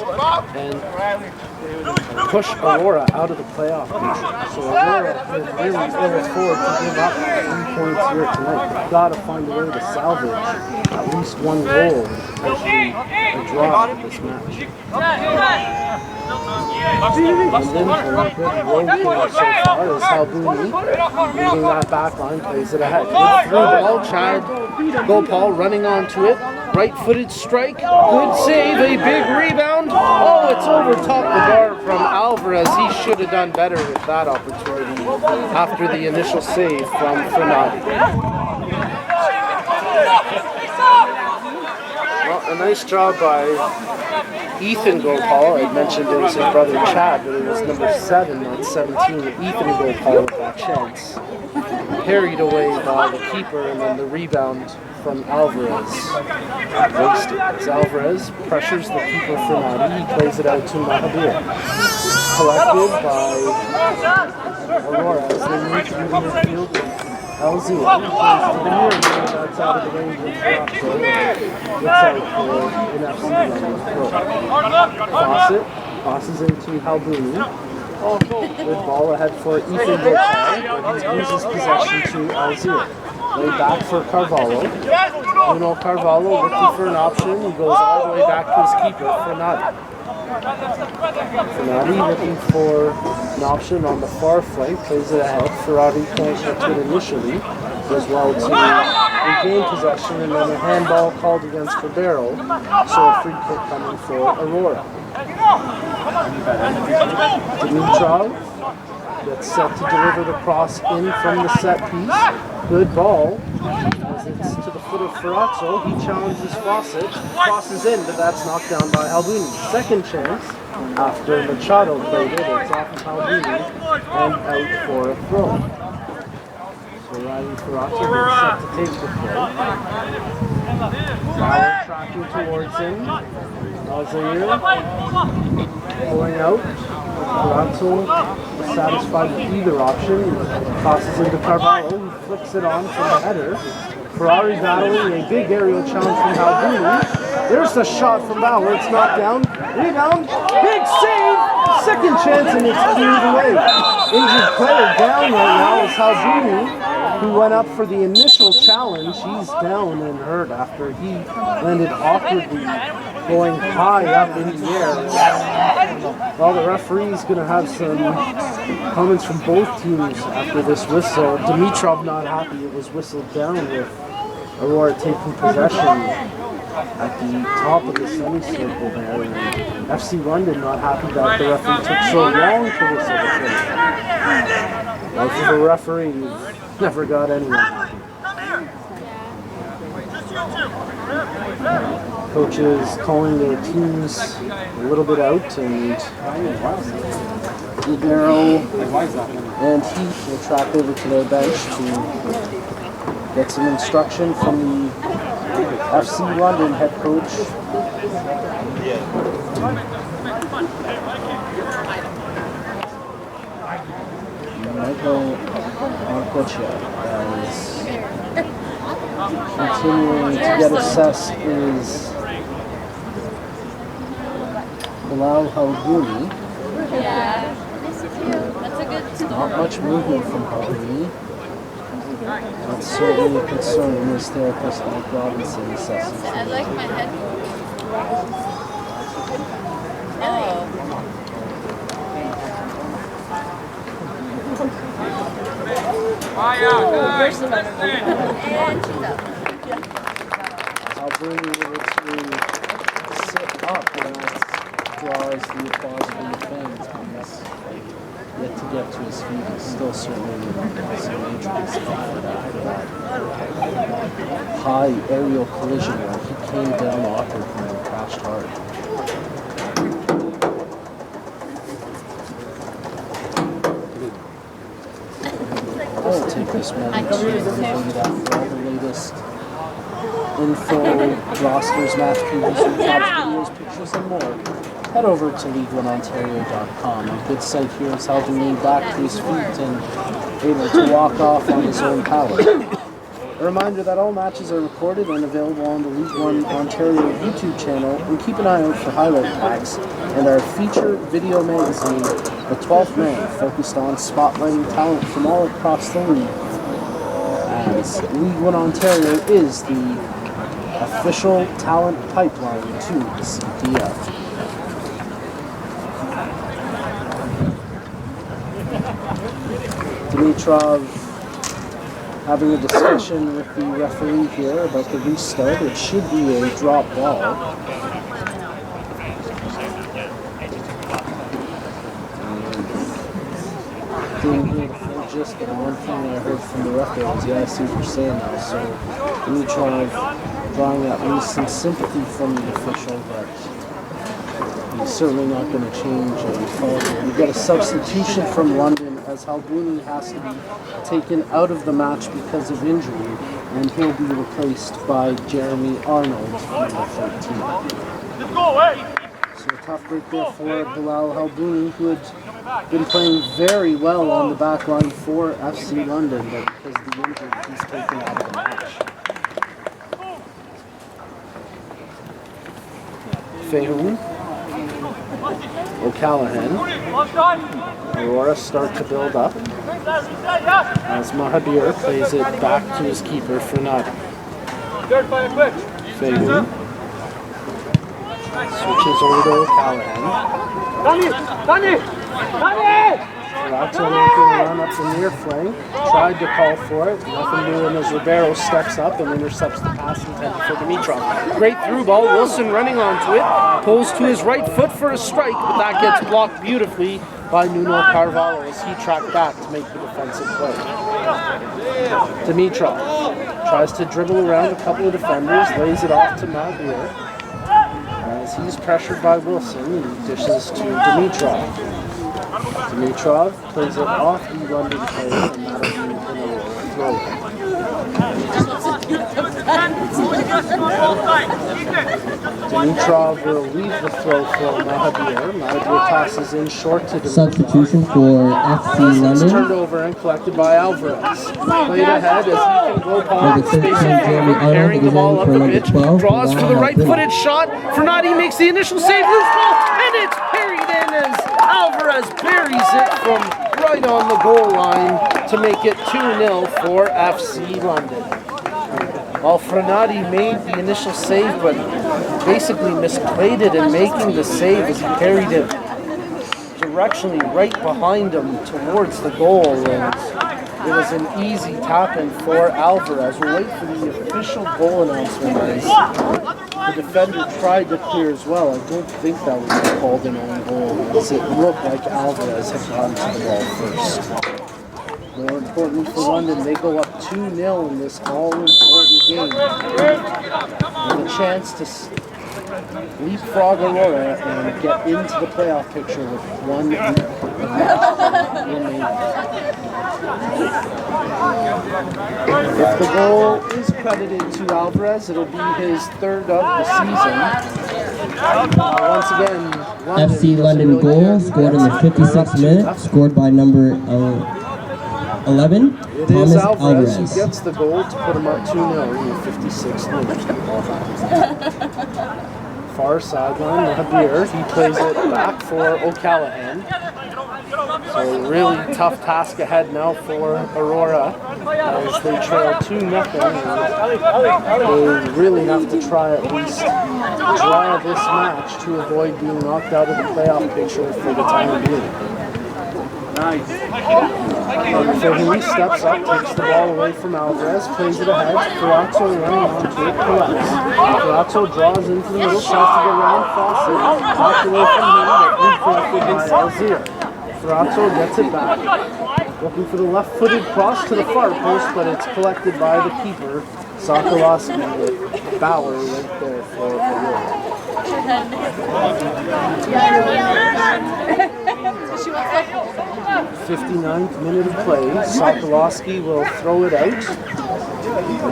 Speaker 1: and push Aurora out of the playoff picture. So Aurora can really ill afford to give up 3 points here tonight. They've got to find a way to salvage at least 1 goal and potentially a draw in this match. And then a good road here so far is Halbouni leading that back line, plays it ahead. Good through ball, Chad Gopal running onto it. Right-footed strike, good save, a big rebound. Oh, it's over top the bar from Alvarez. He should have done better with that opportunity after the initial save from Fernandi. Well, a nice job by Ethan Gopal. I mentioned it was his brother Chad, but it was number 7, not 17. Ethan Gopal with that chance. Carried away by the keeper, and then the rebound from Alvarez wasted. As Alvarez pressures the keeper Fernandi, he plays it out to Mahabir. Collected by Aurora as they move through the midfield. LZ plays to the near field, that's out of the range of the drop, so gets out for an FC Fawcett passes into Halbouni. Good ball ahead for Ethan Gopal, but he loses possession to Alzir. Way back for Carvalho. Bruno Carvalho looking for an option. He goes all the way back to his keeper, Fernandi. Fernandi looking for an option on the far flank. Plays it ahead. Ferrari can't get to it initially. Does well to regain possession, and then a handball called against Ribeiro. So a free kick coming for Aurora. Dimitrov gets set to deliver the cross in from the set piece. Good ball. As it's to the foot of Ferrazzo, he challenges Fawcett. Crosses in, but that's knocked down by Halbouni. Second chance after Machado played it. It's off of Halbouni and out for a throw. So Riley Ferrazzo gets set to take the throw. Bauer tracking towards him. Alzair pulling out. Ferrazzo is satisfied with either option. Tosses into Carvalho, who flicks it on from the header. Ferrari battling a big aerial challenge from Halbouni. There's the shot from Bauer, it's knocked down. Rebound, big save! Second chance and it's cleared away. Injured player down right now is Halbouni, who went up for the initial challenge. He's down and hurt after he landed awkwardly going high up in the air. Well, the referee's going to have some comments from both teams after this whistle. Dimitrov not happy it was whistled down with Aurora taking possession at the top of the semicircle there. And FC London not happy that the referee took so long to whistle the thing. Well, for the referee, never got anyone happy. Coaches calling their teams a little bit out, and Ibero and Heath will track over to their bench to get some instruction from the FC London head coach. Michael Marcocha as continuing to get assessed is Bilal Halbouni.
Speaker 5: Yeah, that's a good story.
Speaker 1: Not much movement from Halbouni. That's certainly a concern in this therapist Mike Robinson assesses.
Speaker 5: I like my head. Oh. And she's up.
Speaker 1: Halbouni able to sit up, and that's draws the applause from the fans. He's yet to get to his feet. He's still certainly some injuries after that high aerial collision where he came down awkwardly and crashed hard. I'll take this moment to remind you that for all the latest info, rosters, match previews, recaps, videos, pictures, and more, head over to L1OM. A good site here is helping me back to his feet and able to walk off on his own power. A reminder that all matches are recorded and available on the L1 Ontario YouTube channel, and keep an eye out for highlight packs and our feature video magazine, The 12th Man, focused on spotlighting talent from all across the league, as L1 Ontario is the official talent pipeline to the CPL. Dimitrov having a discussion with the referee here about the restart. It should be a drop ball. Didn't hear the full gist, but the one thing I heard from the referee was, yeah, I see what you're saying now. So Dimitrov drawing at least some sympathy from the official, but he's certainly not going to change a call here. We get a substitution from London as Halbuni has to be taken out of the match because of injury, and he'll be replaced by Jeremy Arnold, number 13. So a tough break there for Bilal Halbuni, who had been playing very well on the back line for FC London, but because of the injury, he's taken out of the match. Fehun, O'Callaghan, Aurora start to build up as Mahabir plays it back to his keeper, Fernati. Fehun switches over to O'Callaghan. Rato making a run up the near flank, tried to call for it, nothing doing as Ribeiro steps up and intercepts the pass intended for Dimitrov. Great through ball, Wilson running onto it, pulls to his right foot for a strike, but that gets blocked beautifully by Nuno Carvalho as he tracked back to make the defensive play. Dimitrov tries to dribble around a couple of defenders, lays it off to Mahabir. As he's pressured by Wilson, he dishes to Dimitrov. Dimitrov plays it off the London player, and that'll be an Aurora throw. Dimitrov will leave the throw for Mahabir. Mahabir passes in short to Dimitrov.
Speaker 2: Substitution for FC
Speaker 1: It's
Speaker 2: London.
Speaker 1: turned over and collected by Alvarez. Played ahead as he can go past space
Speaker 2: Jeremy Arnold
Speaker 1: carrying the ball up
Speaker 2: for
Speaker 1: the
Speaker 2: number
Speaker 1: pitch.
Speaker 2: 12.
Speaker 1: Draws for the right-footed shot. Fernati makes the initial save. Loose ball, and it's parried in as Alvarez buries it from right on the goal line to make it 2-0 for FC London. Well, Fernati made the initial save, but basically misplayed it in making the save as he carried it directionally right behind him towards the goal, and it was an easy tap-in for Alvarez. We'll wait for the official goal announcement as the defender tried to clear as well. I don't think that was called an own goal, as it looked like Alvarez had gone to the ball first. More importantly for London, they go up 2-0 in this all-important game. With a chance to leapfrog Aurora and get into the playoff picture with one match remaining. If the goal is credited to Alvarez, it'll be his third of the season. Once again,
Speaker 2: FC London goal scored in the 56th minute, scored by number 11,
Speaker 1: It
Speaker 2: Thomas
Speaker 1: is Alvarez who
Speaker 2: Alvarez.
Speaker 1: gets the goal to put him up 2-0 in the 56th minute. Far sideline, Mahabir, he plays it back for O'Callaghan. So really tough task ahead now for Aurora as they trail 2-0. They really have to try at least draw this match to avoid being knocked out of the playoff picture for the time being. So he steps up, takes the ball away from Alvarez, plays it ahead. Ferrazzo running onto it, collects. Ferrazzo draws into the middle, tries to get around Fawcett. Knocked away from him, but incorrected by Alzir. Ferrazzo gets it back. Looking for the left-footed cross to the far post, but it's collected by the keeper, Sokolowski, with Bauer right there for Aurora. 59th minute of play. Sokolowski will throw it out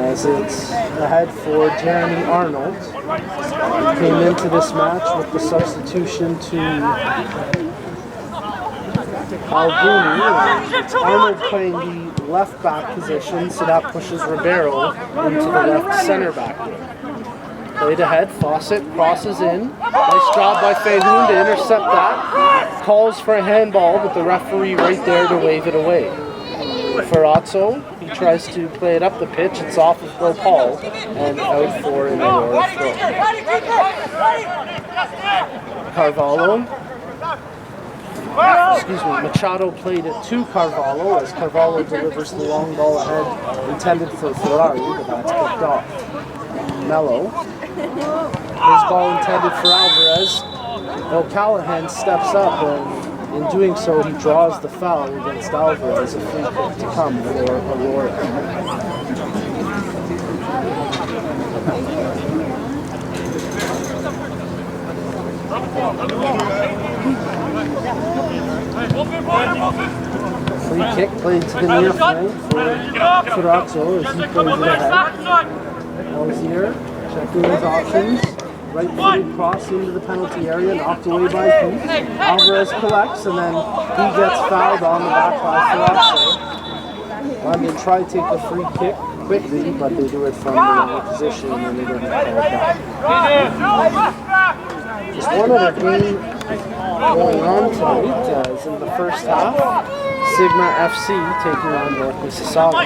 Speaker 1: as it's ahead for Jeremy Arnold. He came into this match with the substitution to Albuni. Arnold playing the left back position, so that pushes Ribeiro into the left center back. Played ahead, Fawcett crosses in. Nice job by Fehun to intercept that. Calls for a handball, but the referee right there to wave it away. Ferrazzo, he tries to play it up the pitch. It's off of Gopal and out for an Aurora throw. Carvalho. Machado played it to Carvalho as Carvalho delivers the long ball ahead intended for Ferrari, but that's picked off. Mello. His ball intended for Alvarez. O'Callaghan steps up and in doing so he draws the foul against Alvarez, a free kick to come for Aurora. Free kick played to the near flank for Ferrazzo as he plays it ahead. Alzir checking his options. Right-footed cross into the penalty area, knocked away by Heath. Alvarez collects and then he gets fouled on the back by Ferrazzo. London try to take a free kick quickly, but they do it from the wrong position and they don't call it back. Just one other game going on tonight as in the first half, Sigma FC taking on North Mississauga.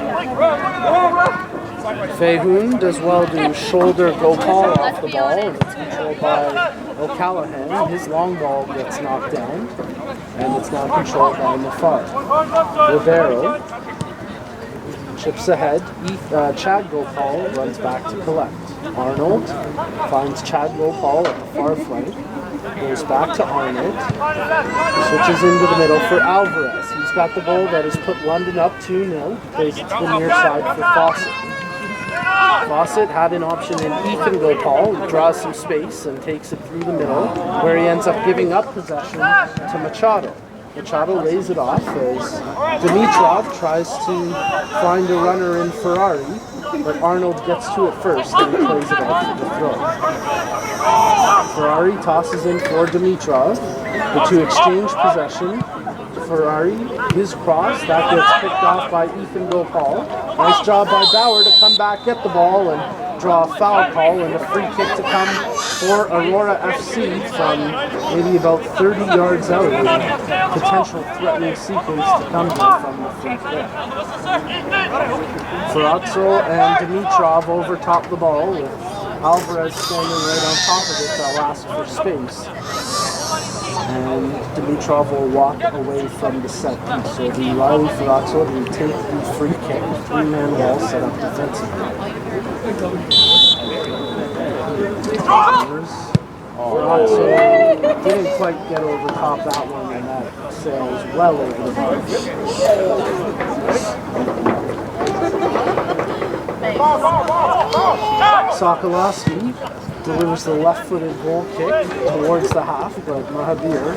Speaker 1: Fehun does well to shoulder Gopal off the ball, and it's controlled by O'Callaghan. His long ball gets knocked down, and it's now controlled by Mafar. Ribeiro chips ahead. Chad Gopal runs back to collect. Arnold finds Chad Gopal at the far flank. Goes back to Arnold. Switches into the middle for Alvarez. He's got the goal that has put London up 2-0. Plays it to the near side for Fawcett. Fawcett had an option in Ethan Gopal. He draws some space and takes it through the middle, where he ends up giving up possession to Machado. Machado lays it off as Dimitrov tries to find a runner in Ferrari, but Arnold gets to it first and he plays it off for the throw. Ferrari tosses in for Dimitrov. The two exchange possession. Ferrari, his cross, that gets picked off by Ethan Gopal. Nice job by Bauer to come back, get the ball, and draw a foul call and a free kick to come for Aurora FC from maybe about 30 yards out. A potential threatening sequence to come here from the free kick. Ferrazzo and Dimitrov over top the ball with Alvarez standing right on top of it that'll ask for space. And Dimitrov will walk away from the set piece. So the Riley Ferrazzo will take the free kick, three-man ball set up defensively. Ferrazzo didn't quite get over top that one, and that sails well over the bar. Sokolowski delivers the left-footed goal kick towards the half, but Mahabir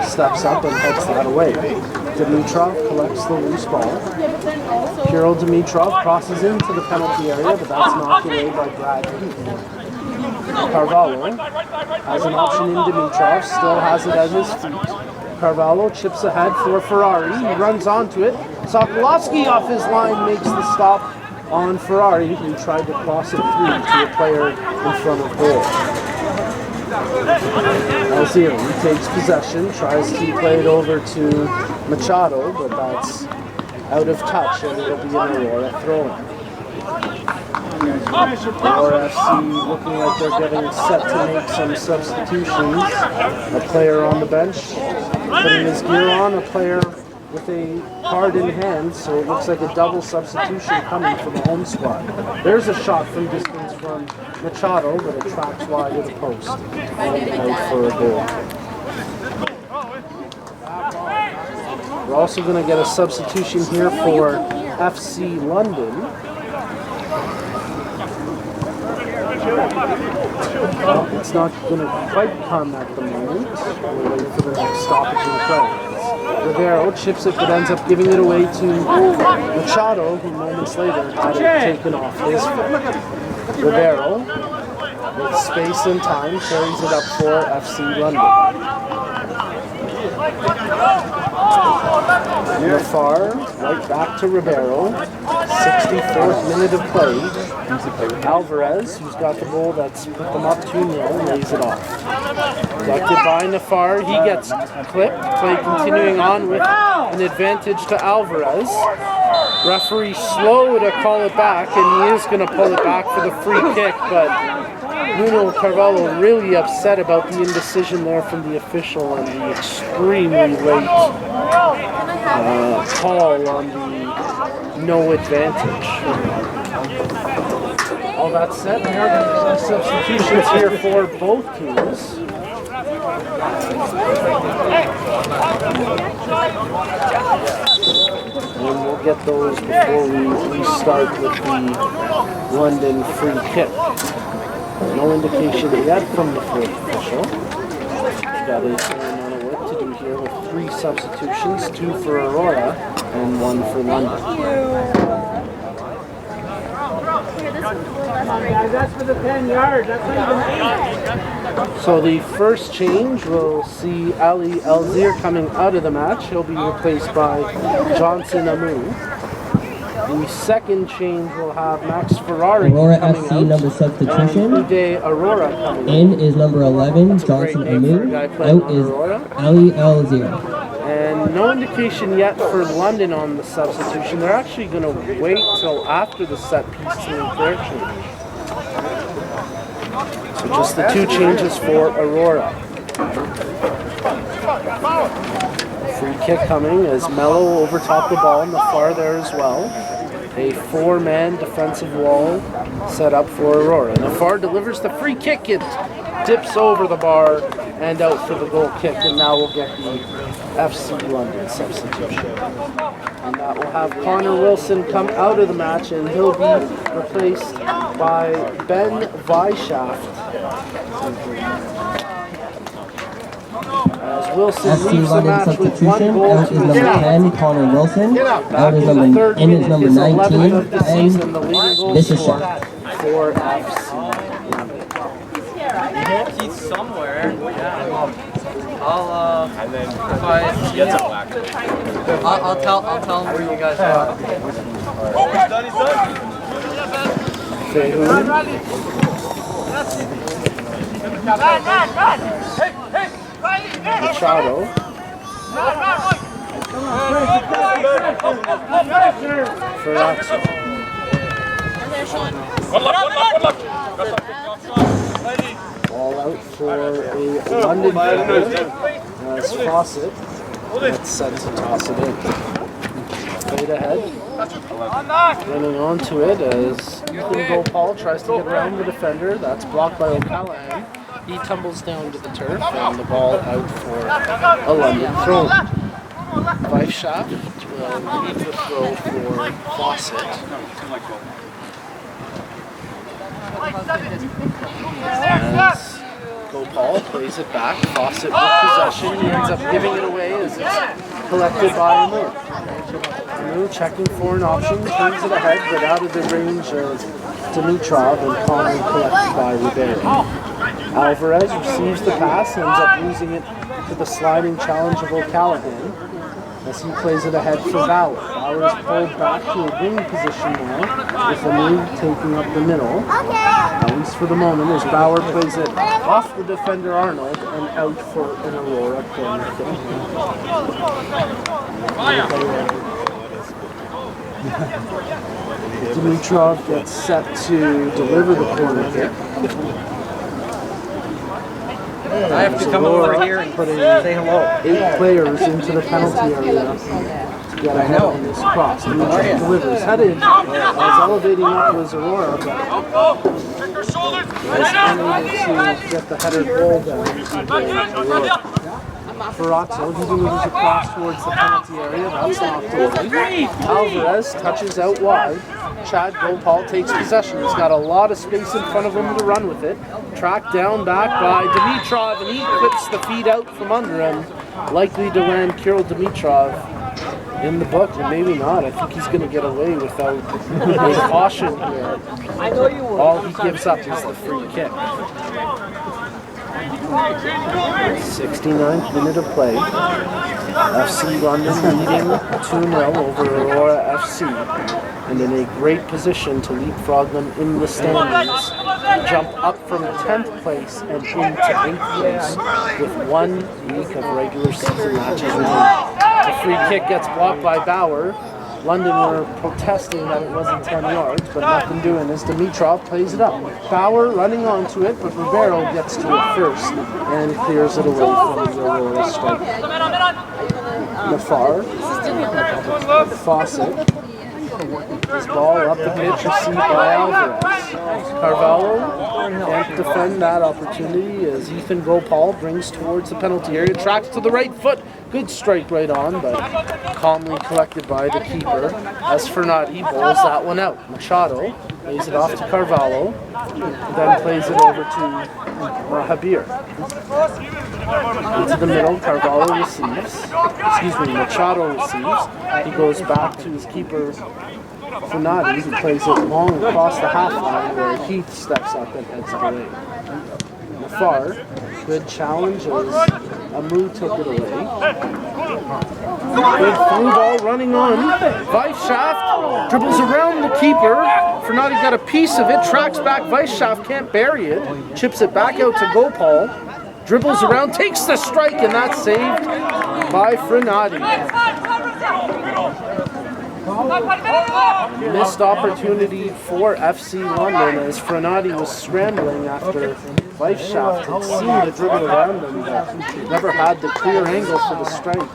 Speaker 1: steps up and heads that away. Dimitrov collects the loose ball. Kirill Dimitrov crosses into the penalty area, but that's knocked away by Brad Heath. Carvalho has an option in Dimitrov, still has it at his feet. Carvalho chips ahead for Ferrari, he runs onto it. Sokolowski off his line makes the stop on Ferrari, who tried to cross it through to a player in front of goal. Alzir takes possession, tries to play it over to Machado, but that's out of touch and it'll be an Aurora throw-in. Aurora FC looking like they're getting set to make some substitutions. A player on the bench putting his gear on, a player with a card in hand, so it looks like a double substitution coming from the home squad. There's a shot from distance from Machado, but it tracks wide of the post and out for a goal. We're also going to get a substitution here for FC London. Well, it's not going to quite come at the moment. We're waiting for the next stoppage in play. Rivero chips it, but ends up giving it away to Machado, who moments later had it taken off his foot. Rivero, with space and time, carries it up for FC London. In the far, right back to Rivero. 64th minute of play. Alvarez, who's got the goal that's put them up 2-0, lays it off. Collected by Nafar, he gets clipped. Play continuing on with an advantage to Alvarez. Referee slow to call it back, and he is going to pull it back for the free kick, but Nuno Carvalho really upset about the indecision there from the official and the extremely late call on the no advantage. All that said, we are going to do some substitutions here for both teams. And we'll get those before we start with the London free kick. No indication yet from the fourth official. He's got a fair amount of work to do here with 3 substitutions, 2 for Aurora and 1 for London.
Speaker 3: That's for the 10 yards. That's not even
Speaker 1: So the first change, we'll see Ali Elzir coming out of the match. He'll be replaced by Johnson Amu. The second change will have Max Ferrari
Speaker 2: Aurora
Speaker 1: coming
Speaker 2: FC
Speaker 1: out,
Speaker 2: number substitution.
Speaker 1: and Uday Aurora coming
Speaker 2: In is number 11, Johnson Amu. Out is Ali Elzir.
Speaker 1: And no indication yet for London on the substitution. They're actually going to wait till after the set piece to make their change. So just the 2 changes for Aurora. Free kick coming as Mello overtopped the ball in the far there as well. A 4-man defensive wall set up for Aurora. Nafar delivers the free kick. It dips over the bar and out for the goal kick. And now we'll get the FC London substitution. And that will have Connor Wilson come out of the match, and he'll be replaced by Ben Weishaft. As Wilson
Speaker 2: FC
Speaker 1: leaves the
Speaker 2: London
Speaker 1: match with 1
Speaker 2: substitution.
Speaker 1: goal
Speaker 2: Out
Speaker 1: to
Speaker 2: is
Speaker 1: his
Speaker 2: number
Speaker 1: name.
Speaker 2: 10, Connor Wilson. Out is
Speaker 1: In the
Speaker 2: number,
Speaker 1: third
Speaker 2: in is
Speaker 1: minute,
Speaker 2: number
Speaker 1: his
Speaker 2: 19,
Speaker 1: 11th of the season, the
Speaker 2: Ben
Speaker 1: leading goal
Speaker 2: Bishop.
Speaker 1: scorer for FC.
Speaker 6: He's somewhere. Yeah. And then if I gets it back. I'll tell him where you guys are.
Speaker 4: Oh, he's done,
Speaker 1: Machado. Ferrazzo.
Speaker 4: Good luck.
Speaker 1: Ball out for a London penalty as Fawcett gets set to toss it in. Fade ahead. Running onto it as Ethan Gopal tries to get around the defender. That's blocked by O'Callaghan. He tumbles down to the turf and the ball out for a London throw. Weishaft will lead the throw for Fawcett. As Gopal plays it back, Fawcett with possession. He ends up giving it away as it's collected by Amu. Amu checking for an option, turns it ahead, but out of the range of Dimitrov and calmly collected by Ribeiro. Alvarez receives the pass, ends up losing it to the sliding challenge of O'Callaghan as he plays it ahead for Bauer. Bauer is pulled back to a wing position now with Amu taking up the middle. At least for the moment, as Bauer plays it off the defender Arnold and out for an Aurora corner kick. Dimitrov gets set to deliver the corner kick.
Speaker 6: I have to come over here and say hello.
Speaker 1: 8 players into the penalty area to get ahead on this cross. Dimitrov delivers. Headed as elevating up was Aurora, but was unable to get the headed ball down. Ferrazzo, he delivers across towards the penalty area. That's knocked away. Alvarez touches out wide. Chad Gopal takes possession. He's got a lot of space in front of him to run with it. Tracked down back by Dimitrov, and he clips the feed out from under him. Likely to land Kirill Dimitrov in the book, and maybe not. I think he's going to get away without a caution here. All he gives up is the free kick. 69th minute of play. FC London leading 2-0 over Aurora FC, and in a great position to leapfrog them in the standings, jump up from 10th place and into 8th place with 1 week of regular season matches remaining. The free kick gets blocked by Bauer. London were protesting that it wasn't 10 yards, but nothing doing as Dimitrov plays it up. Bauer running onto it, but Ribeiro gets to it first and clears it away from the Aurora striker. Nafar, Fawcett, his ball up the pitch, received by Alvarez. Carvalho can't defend that opportunity as Ethan Gopal brings towards the penalty area, tracks to the right foot. Good strike right on, but calmly collected by the keeper as Fernati bowls that one out. Machado lays it off to Carvalho, then plays it over to Habir. Into the middle, Carvalho receives. Machado receives. He goes back to his keeper, Fernati, who plays it long across the half line where Heath steps up and heads it away. Nafar, good challenge as Amu took it away. Good through ball running on. Weisshaft dribbles around the keeper. Fernati got a piece of it, tracks back. Weisshaft can't bury it. Chips it back out to Gopal. Dribbles around, takes the strike, and that's saved by Fernati. Missed opportunity for FC London as Fernati was scrambling after Weisshaft had seen the dribble around him, but never had the clear angle for the strike.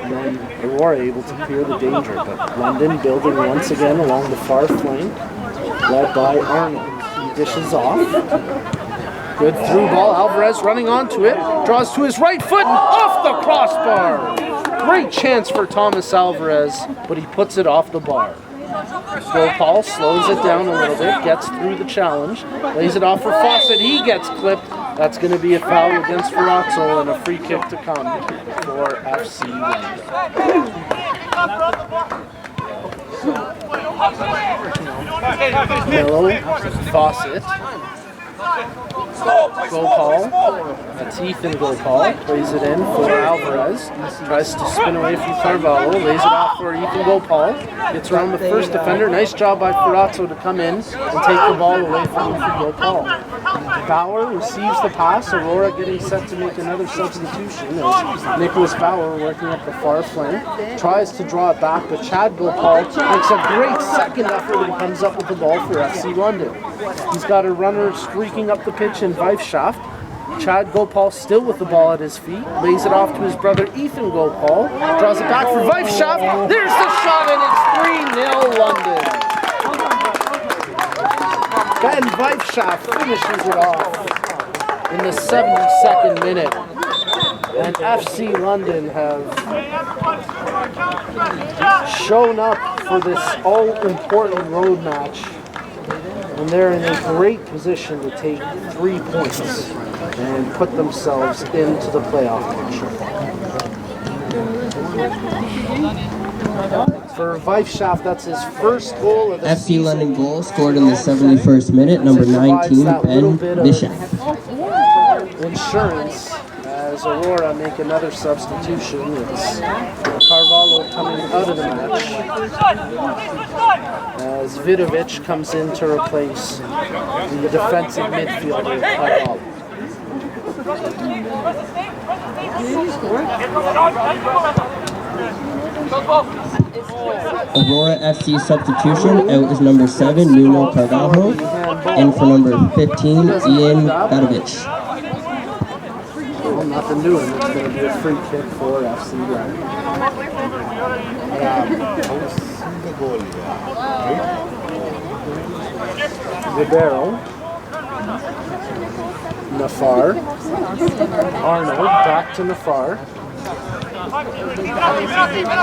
Speaker 1: And then Aurora able to clear the danger, but London building once again along the far flank, led by Arnold. He dishes off. Good through ball, Alvarez running onto it, draws to his right foot and off the crossbar. Great chance for Thomas Alvarez, but he puts it off the bar. Gopal slows it down a little bit, gets through the challenge, lays it off for Fawcett, he gets clipped. That's going to be a foul against Ferrazzo and a free kick to come for FC London. Melo, Fawcett. Gopal, that's Ethan Gopal, plays it in for Alvarez, tries to spin away from Carvalho, lays it off for Ethan Gopal, gets around the first defender, nice job by Ferrazzo to come in and take the ball away from Ethan Gopal. Bauer receives the pass, Aurora getting set to make another substitution as Nicholas Bauer working up the far flank, tries to draw it back, but Chad Gopal makes a great second effort and comes up with the ball for FC London. He's got a runner streaking up the pitch in Weisshaft. Chad Gopal still with the ball at his feet, lays it off to his brother Ethan Gopal, draws it back for Weisshaft. There's the shot and it's 3-0 London. Ben Weisshaft finishes it off in the 72nd minute. And FC London have shown up for this all-important road match. And they're in a great position to take 3 points and put themselves into the playoff picture. For Weisshaft, that's his first goal of the
Speaker 2: FC
Speaker 1: season.
Speaker 2: London goal scored in the 71st minute, number 19, Ben Bishop.
Speaker 1: Insurance as Aurora make another substitution. It's Carvalho coming out of the match as Vidovic comes in to replace the defensive midfielder Carvalho.
Speaker 2: Aurora FC substitution, out is number 7, Nuno Carvalho, in for number 15, Ian Badovic.
Speaker 1: Well, nothing doing. It's going to be a free kick for FC London. Ribeiro. Nafar. Arnold back to Nafar.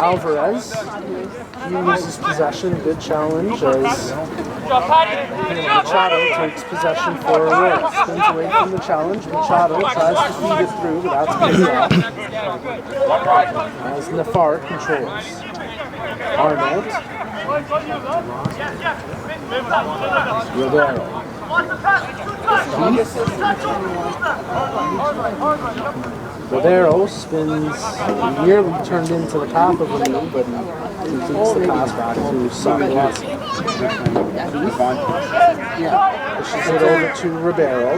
Speaker 1: Alvarez. He loses possession. Good challenge as Machado takes possession for Aurora. Spins away from the challenge. Machado tries to feed it through, but that's good enough. As Nafar controls. Arnold. Ribeiro. Ribeiro spins nearly turned into the path of the move, but completes the pass back to Sakalasi. Pushes it over to Ribeiro.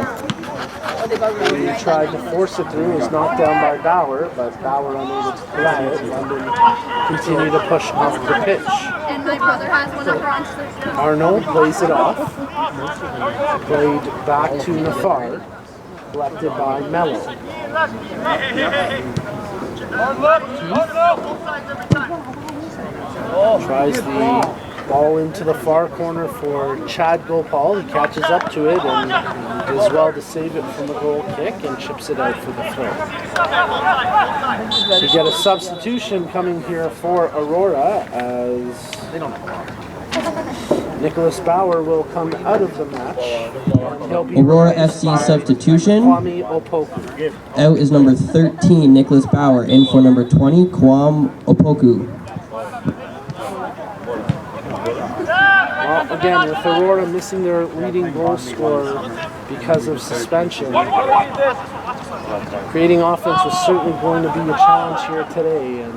Speaker 1: He tried to force it through, was knocked down by Bauer, but Bauer unable to collect it. London continue to push off the pitch.
Speaker 5: And my brother has one up on.
Speaker 1: Arnold plays it off. Played back to Nafar. Collected by Mello. Tries the ball into the far corner for Chad Gopal. He catches up to it and does well to save it from a goal kick and chips it out for the throw. We get a substitution coming here for Aurora as Nicholas Bauer will come out of the match. He'll be
Speaker 2: Aurora FC substitution.
Speaker 1: Kwame Opoku.
Speaker 2: Out is number 13, Nicholas Bauer. In for number 20, Kwame Opoku.
Speaker 1: Well, again, with Aurora missing their leading goal scorer because of suspension, creating offense was certainly going to be a challenge here today, and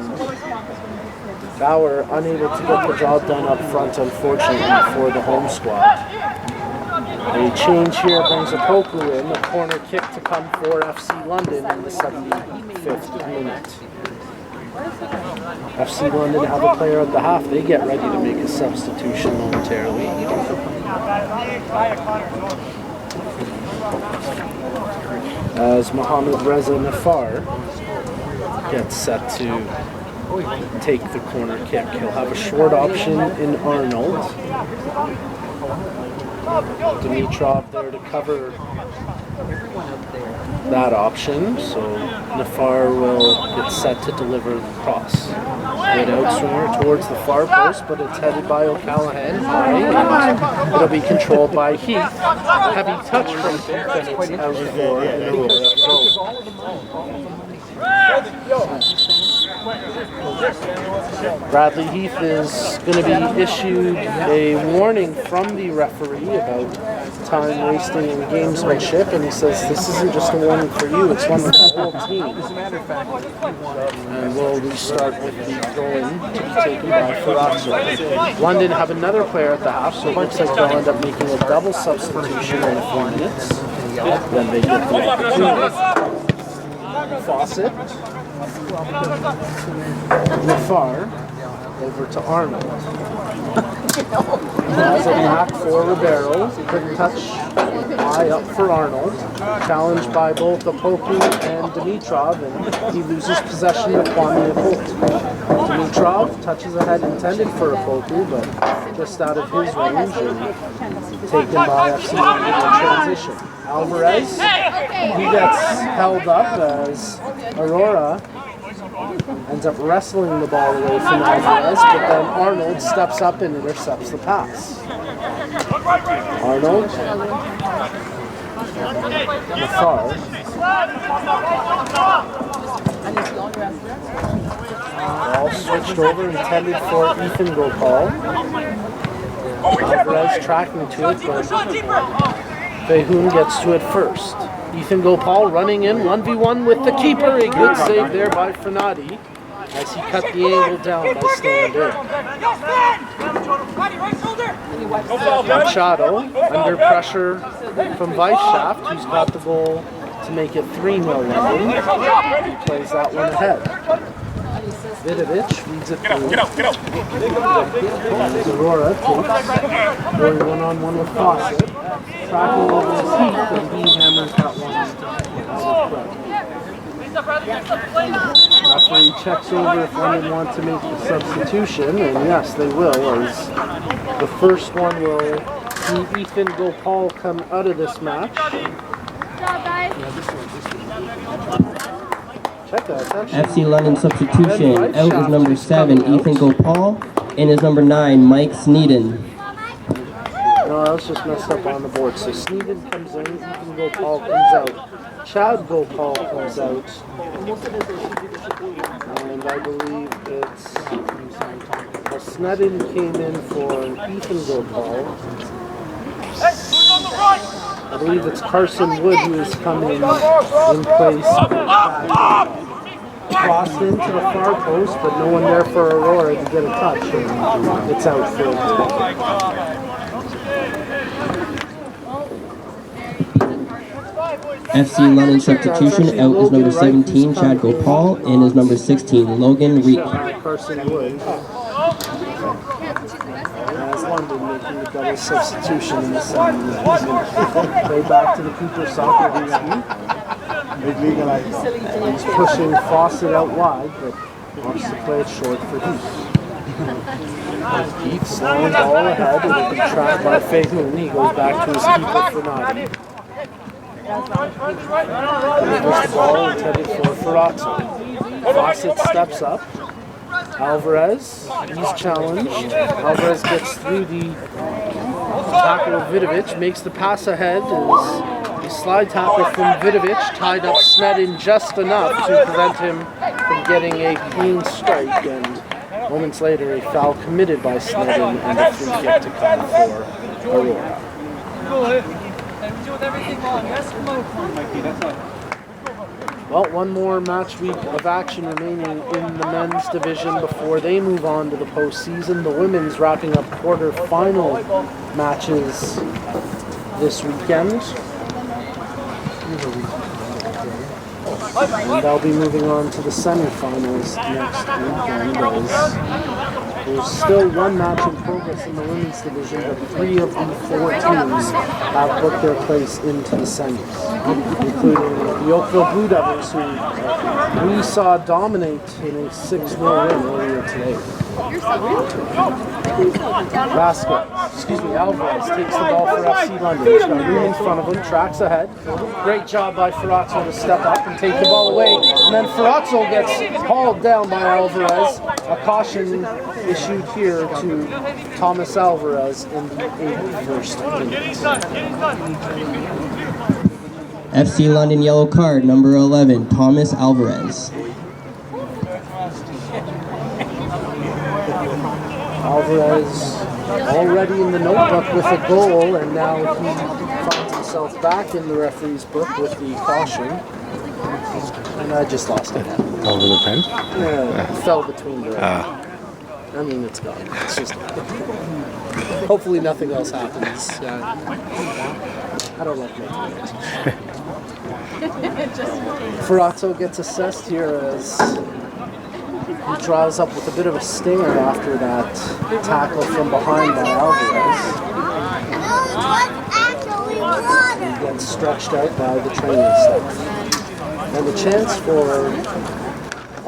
Speaker 1: Bauer unable to get the job done up front, unfortunately, for the home squad. A change here brings Opoku in, a corner kick to come for FC London in the 75th minute. FC London have a player at the half. They get ready to make a substitution momentarily. As Mohamed Reza Nafar gets set to take the corner kick. He'll have a short option in Arnold. Dimitrov there to cover that option, so Nafar will get set to deliver the cross. Good outswinger towards the far post, but it's headed by O'Callaghan. It'll be controlled by Heath. Heavy touch from Heath, and it's out for an Aurora goal. Bradley Heath is going to be issued a warning from the referee about time wasting and gamesmanship, and he says this isn't just a warning for you, it's one for the whole team. And we'll restart with the throw-in to be taken by Ferrazzo. London have another player at the half, so it looks like they'll end up making a double substitution in a few minutes. Then they get the opportunity. Fawcett. Nafar over to Arnold. Has it back for Ribeiro. Quick touch high up for Arnold. Challenged by both Opoku and Dimitrov, and he loses possession of Kwame Opoku. Dimitrov touches ahead intended for Opoku, but just out of his range and taken by FC London in transition. Alvarez, he gets held up as Aurora ends up wrestling the ball away from Alvarez, but then Arnold steps up and intercepts the pass. Arnold, Nafar, ball switched over, intended for Ethan Gopal. Alvarez tracking to it, but Behoon gets to it first. Ethan Gopal running in 1v1 with the keeper. A good save there by Fernati as he cut the angle down by staying in. Machado under pressure from Weisshaft, who's got the goal to make it 3-0 London. He plays that one ahead. Vidovic leads it through. Aurora takes going one-on-one with Fawcett. Tracking over his Heath, and he hammers that one into play. Referee checks over if London want to make the substitution, and yes, they will, as the first one will see Ethan Gopal come out of this match. Check that, it's actually
Speaker 2: FC London substitution. Out is number 7, Ethan Gopal. In is number 9, Mike Sneeden.
Speaker 1: No, that was just messed up on the board. So Sneeden comes in, Ethan Gopal comes out. Chad Gopal comes out. And I believe it's Sneeden came in for Ethan Gopal. I believe it's Carson Wood who is coming in place. Crossed into the far post, but no one there for Aurora to get a touch. And it's out for
Speaker 2: FC London substitution. Out is number 17, Chad Gopal. In is number 16, Logan Reek.
Speaker 1: Carson Wood. As London making the double substitution in the second. Go back to the Cooper soccer league. He's pushing Fawcett out wide, but wants to play it short for Heath. Heath slowing ball ahead, and it's trapped by Fagan. He goes back to his keeper for Nadi. First ball intended for Ferrazzo. Fawcett steps up. Alvarez, he's challenged. Alvarez gets through the tackle of Vidovic, makes the pass ahead. The slide tackle from Vidovic tied up Sneeden just enough to prevent him from getting a clean strike. And moments later, a foul committed by Sneeden and a free kick to come for Aurora. Well, one more match week of action remaining in the men's division before they move on to the postseason. The women's wrapping up quarter-final matches this weekend. And they'll be moving on to the semifinals next weekend. There's still one match in progress in the women's division, but 3 of the 4 teams have booked their place into the semis, including the Oakville Blue Devils, who we saw dominate in a 6-0 win earlier today. Alvarez takes the ball for FC London. He's got room in front of him, tracks ahead. Great job by Ferrazzo to step up and take the ball away. And then Ferrazzo gets hauled down by Alvarez. A caution issued here to Thomas Alvarez in the 81st minute.
Speaker 2: FC London yellow card, number 11, Thomas Alvarez.
Speaker 1: Alvarez already in the notebook with a goal, and now he finds himself back in the referee's book with the caution. And I just lost it.
Speaker 7: Over the pen?
Speaker 1: Yeah, it fell between the I mean, it's gone. It's just... Hopefully nothing else happens. I don't like making it. Ferrazzo gets assessed here as he draws up with a bit of a stinger after that tackle from behind by Alvarez. He gets stretched out by the training staff. And the chance for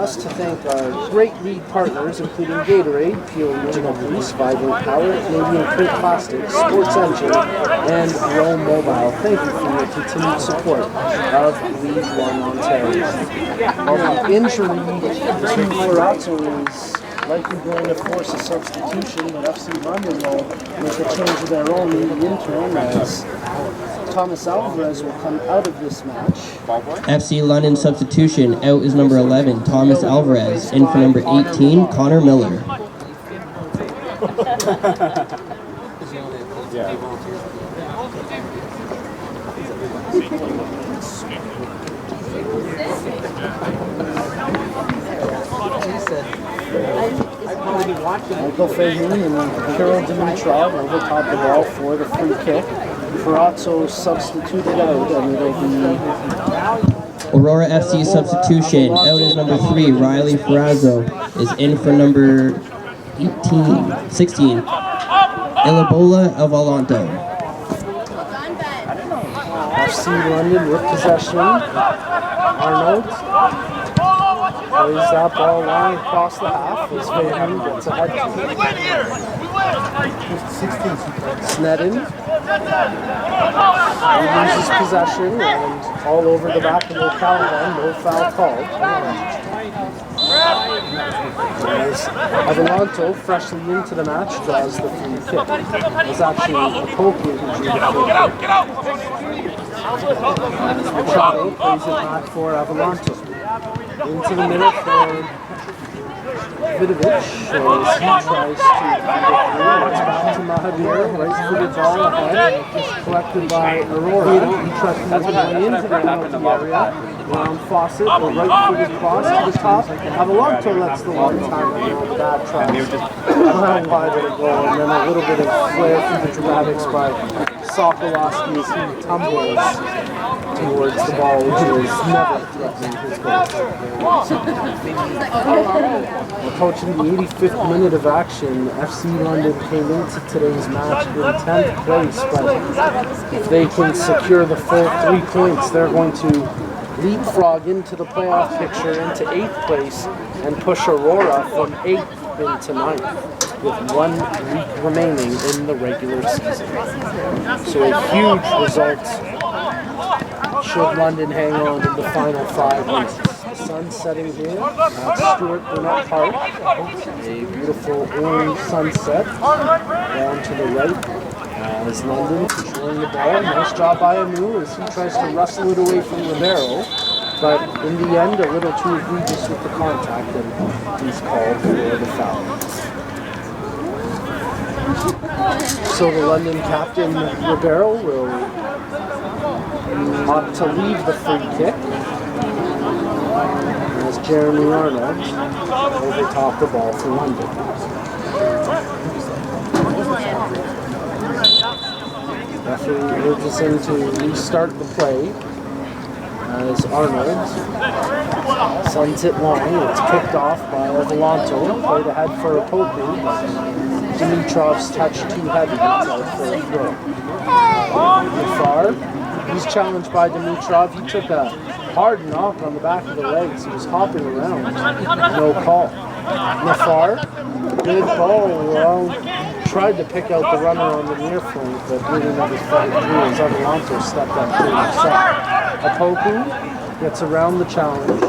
Speaker 1: us to thank our great league partners, including Gatorade, Peel Regional Police, Vibrant Power, Canadian Print Plastics, Sports Engine, and L1OM Mobile. Thank you for your continued support of League 1 Ontario. Well, the injury to Ferrazzo is likely going to force a substitution, but FC London will make a change of their own in the interim as Thomas Alvarez will come out of this match.
Speaker 2: FC London substitution. Out is number 11, Thomas Alvarez. In for number 18, Connor Miller.
Speaker 1: Michael Fagan and Kirill Dimitrov over top the ball for the free kick. Ferrazzo substituted out, and it'll be
Speaker 2: Aurora FC substitution. Out is number 3, Riley Ferrazzo. Is in for number 16, Ilabola of Alanto.
Speaker 1: FC FC London with possession. Arnold plays that ball line across the half. His Fagan gets ahead to it. Snedden. He loses possession and all over the back of O'Callaghan. No foul called. As Adelanto, freshly into the match, draws the free kick. It's actually a Poku who drew the free kick. Machado plays it back for Adelanto. Into the middle for Vidovic as he tries to feed it through. It's back to Mahavir, right-footed ball ahead, collected by Aurora. He tries to move his way into the penalty area. Around Fawcett, a right-footed cross to the top. Adelanto lets the one time go. That tries around wide of the goal, and then a little bit of flair through the dramatics by Sokolowski as he tumbles towards the ball, which is never threatening his goal. Approaching the 85th minute of action, FC London came into today's match in 10th place, but if they can secure the full 3 points, they're going to leapfrog into the playoff picture into 8th place and push Aurora from 8th into 9th with 1 week remaining in the regular season. So a huge result should London hang on in the final 5 weeks. The sun setting here at Stuart Burnett Park. A beautiful orange sunset down to the right. As London controlling the ball. Nice job by Anu as he tries to wrestle it away from Rivero. But in the end, a little too egregious with the contact, and he's called for the foul. So the London captain, Rivero, will opt to leave the free kick. As Jeremy Arnold overtopped the ball for London. Referee urges him to restart the play as Arnold sends it long. It's kicked off by Adelanto, played ahead for a Poku. Dimitrov's touch too heavy, it's out for a throw. Nafar, he's challenged by Dimitrov. He took a hard knock on the back of the legs. He was hopping around. No call. Nafar, good ball. Well, tried to pick out the runner on the near flank, but really never fed it through as Adelanto stepped up to himself. Apoku gets around the challenge.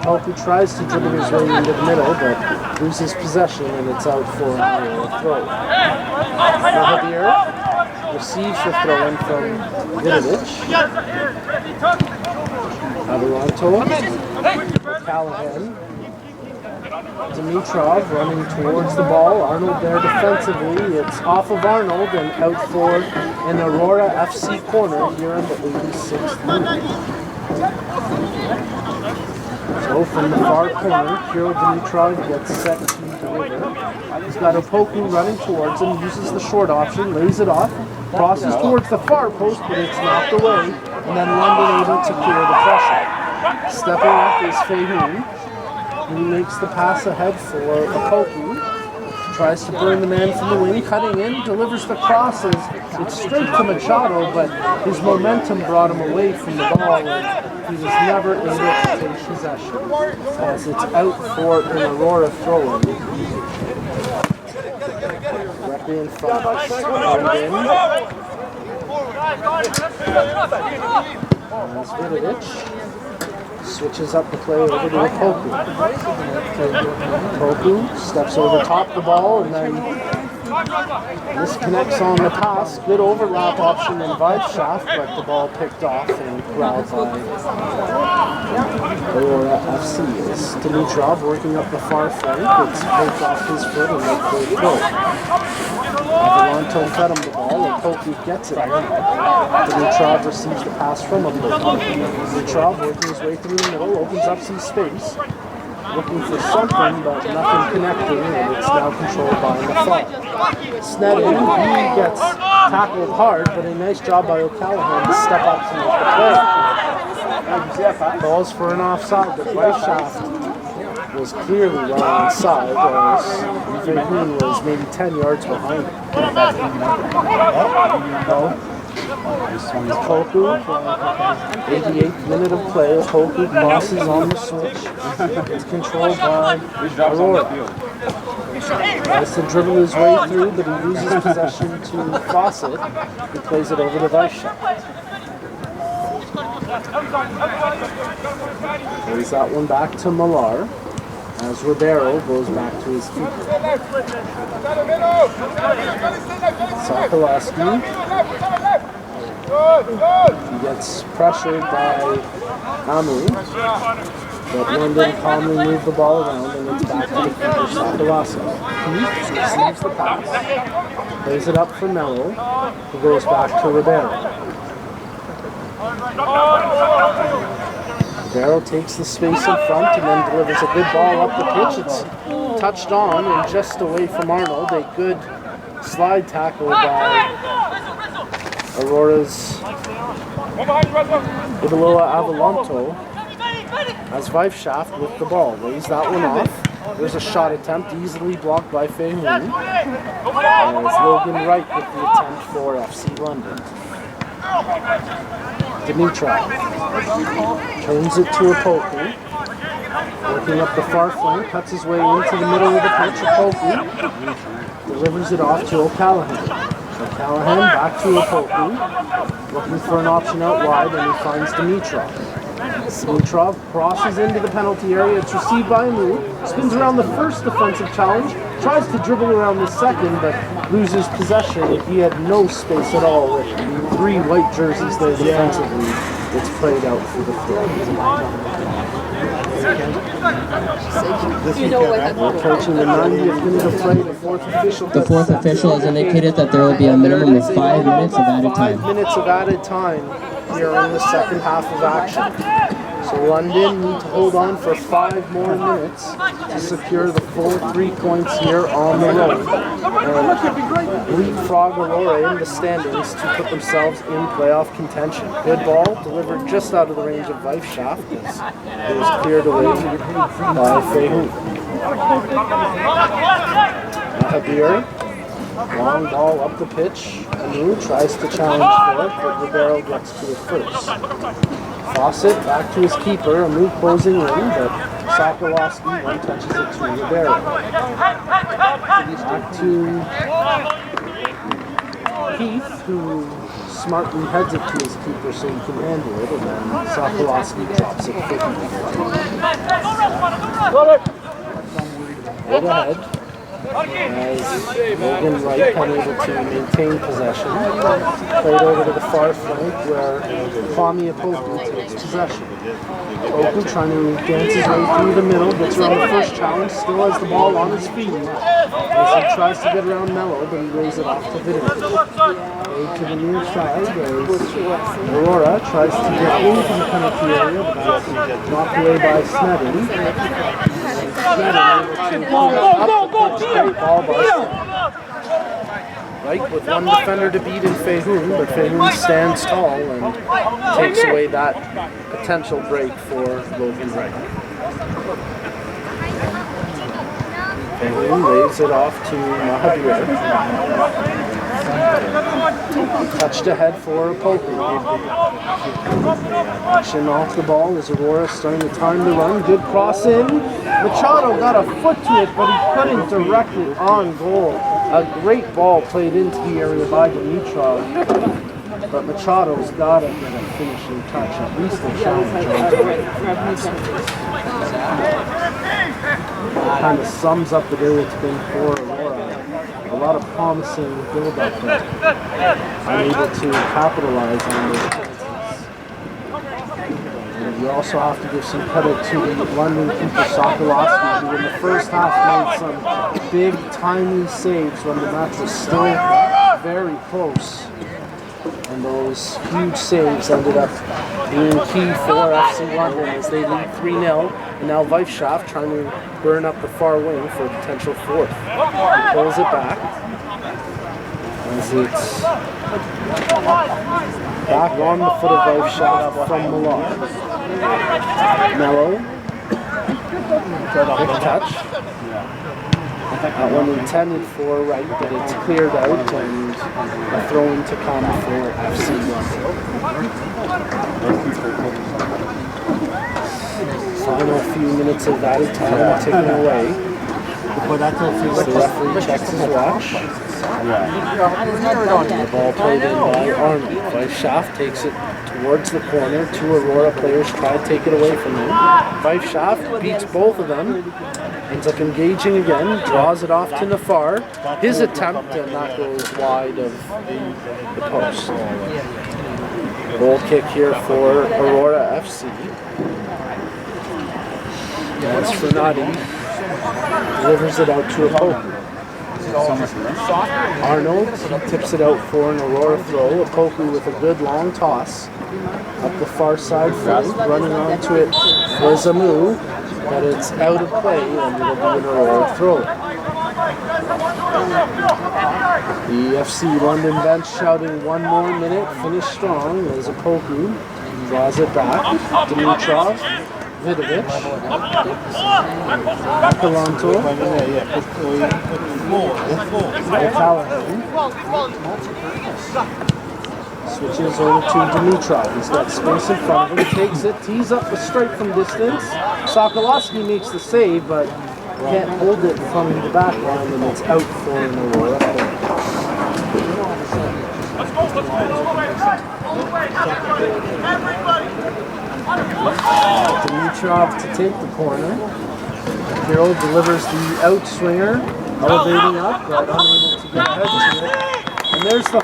Speaker 1: Apoku tries to dribble his way into the middle, but loses possession, and it's out for a throw. Mahavir receives the throw-in from Vidovic. Adelanto, Callahan. Dimitrov running towards the ball. Arnold there defensively. It's off of Arnold and out for an Aurora FC corner here in the 86th minute. So from the far corner, Kirill Dimitrov gets set to deliver. He's got Opoku running towards him, uses the short option, lays it off, crosses towards the far post, but it's knocked away, and then London able to clear the pressure. Stepping up is Fahoun. He makes the pass ahead for Opoku. Tries to burn the man from the wing, cutting in, delivers the crosses. It's straight to Machado, but his momentum brought him away from the ball, and he was never able to take possession. As it's out for an Aurora throw-in. Directly in front. As Vidovic switches up the play over to Opoku. Opoku steps over top the ball and then disconnects on the pass. Good overlap option in Weidschaf, but the ball picked off and growled by Aurora FC. It's Dimitrov working up the far flank. It's picked off his foot and let go throw. Adelanto fed him the ball. Opoku gets it. Dimitrov receives the pass from Opoku. Dimitrov working his way through the middle, opens up some space. Looking for something, but nothing connecting, and it's now controlled by Nafar. Snedden, he gets tackled hard, but a nice job by O'Callaghan to step up to make the play. Balls for an offside, but Weidschaf was clearly well inside, whereas Fahoun was maybe 10 yards behind him. Poku, 88th minute of play. Poku crosses on the switch. It's controlled by Aurora. Tries to dribble his way through, but he loses possession to Fawcett, who plays it over to Weisshaft. Plays that one back to Millar, as Ribeiro goes back to his keeper. Sokolowski. He gets pressured by Amu, but London calmly moved the ball around and it's back to the keeper, Sokolowski. He receives the pass, plays it up for Mello, who goes back to Ribeiro. Ribeiro takes the space in front and then delivers a good ball up the pitch. It's touched on and just away from Arnold. A good slide tackle by Aurora's Ibeloa Avalanto as Weisshaft with the ball. Lays that one off. There's a shot attempt easily blocked by Feihoon. And it's Logan Wright with the attempt for FC London. Dimitrov turns it to Opoku. Working up the far flank, cuts his way into the middle of the pitch. Opoku delivers it off to O'Callaghan. O'Callaghan back to Opoku. Looking for an option out wide, and he finds Dimitrov. Dimitrov crosses into the penalty area. It's received by Amu. Spins around the first defensive challenge. Tries to dribble around the second, but loses possession. He had no space at all with the three white jerseys there defensively. It's played out through the floor. We're approaching the 90th minute of play. The fourth official
Speaker 2: has indicated that there will be a minimum of 5 minutes of added time.
Speaker 1: 5 minutes of added time here in the second half of action. So London need to hold on for 5 more minutes to secure the full 3 points here on the road. And leapfrog Aurora in the standings to put themselves in playoff contention. Good ball delivered just out of the range of Weisshaft. It was cleared away by Feihoon. Mahabir, long ball up the pitch. Amu tries to challenge for it, but Ribeiro gets to it first. Fawcett back to his keeper, Amu closing in, but Sokolowski one touches it to Ribeiro. Back to Keith, who smartly heads it to his keeper so he can handle it, and then Sokolowski drops it for him. Right ahead. As Logan Wright unable to maintain possession. Played over to the far flank where Kwame Opoku takes possession. Opoku trying to dance his way through the middle, gets around the first challenge, still has the ball on his feet. As he tries to get around Mello, but he lays it off to Vidovic. Played to the near side as Aurora tries to get into the penalty area, but that's knocked away by Snedden. Right, with one defender to beat in Feihoon, but Feihoon stands tall and takes away that potential break for Logan Wright. Feihoon lays it off to Mahabir. Touched ahead for Opoku. Action off the ball as Aurora starting the time to run. Good cross in. Machado got a foot to it, but he couldn't direct it on goal. A great ball played into the area by Dimitrov, but Machado's got to get a finishing touch, at least a challenge. Kind of sums up the day it's been for Aurora. A lot of promising build-up, but unable to capitalize on those chances. And you also have to give some credit to the London keeper Sokolowski, who in the first half made some big, tiny saves when the match was still very close. And those huge saves ended up being key for FC London as they lead 3-0. And now Weisshaft trying to burn up the far wing for a potential fourth. He pulls it back as it's back on the foot of Weisshaft from Millar. Mello, quick touch. That one intended for right, but it's cleared out and a throw in to come for FC Final few minutes of added time ticking away. So the referee checks his watch. The ball played in by Army. Shaft takes it towards the corner. Two Aurora players try to take it away from him. Shaft beats both of them. Ends up engaging again. Draws it off to Nafar. His attempt, and that goes wide of the post. Goal kick here for Aurora FC. That's Fernati. Delivers it out to a poke. Arnold tips it out for an Aurora throw. A Poku with a good long toss up the far side flank. Running onto it was Amu, but it's out of play and it'll be an Aurora throw. The FC London bench shouting 1 more minute, finish strong as a Poku draws it back. Dimitrov. Vidovic, Calanto, switches over to Dimitrov. He's got space in front of him, takes it, tees up the strike from distance. Sokolowski makes the save, but can't hold it from the back line, and it's out for an Aurora. Dimitrov to take the corner. Hero delivers the outswinger, elevating up, but unable to get ahead to it. And there's the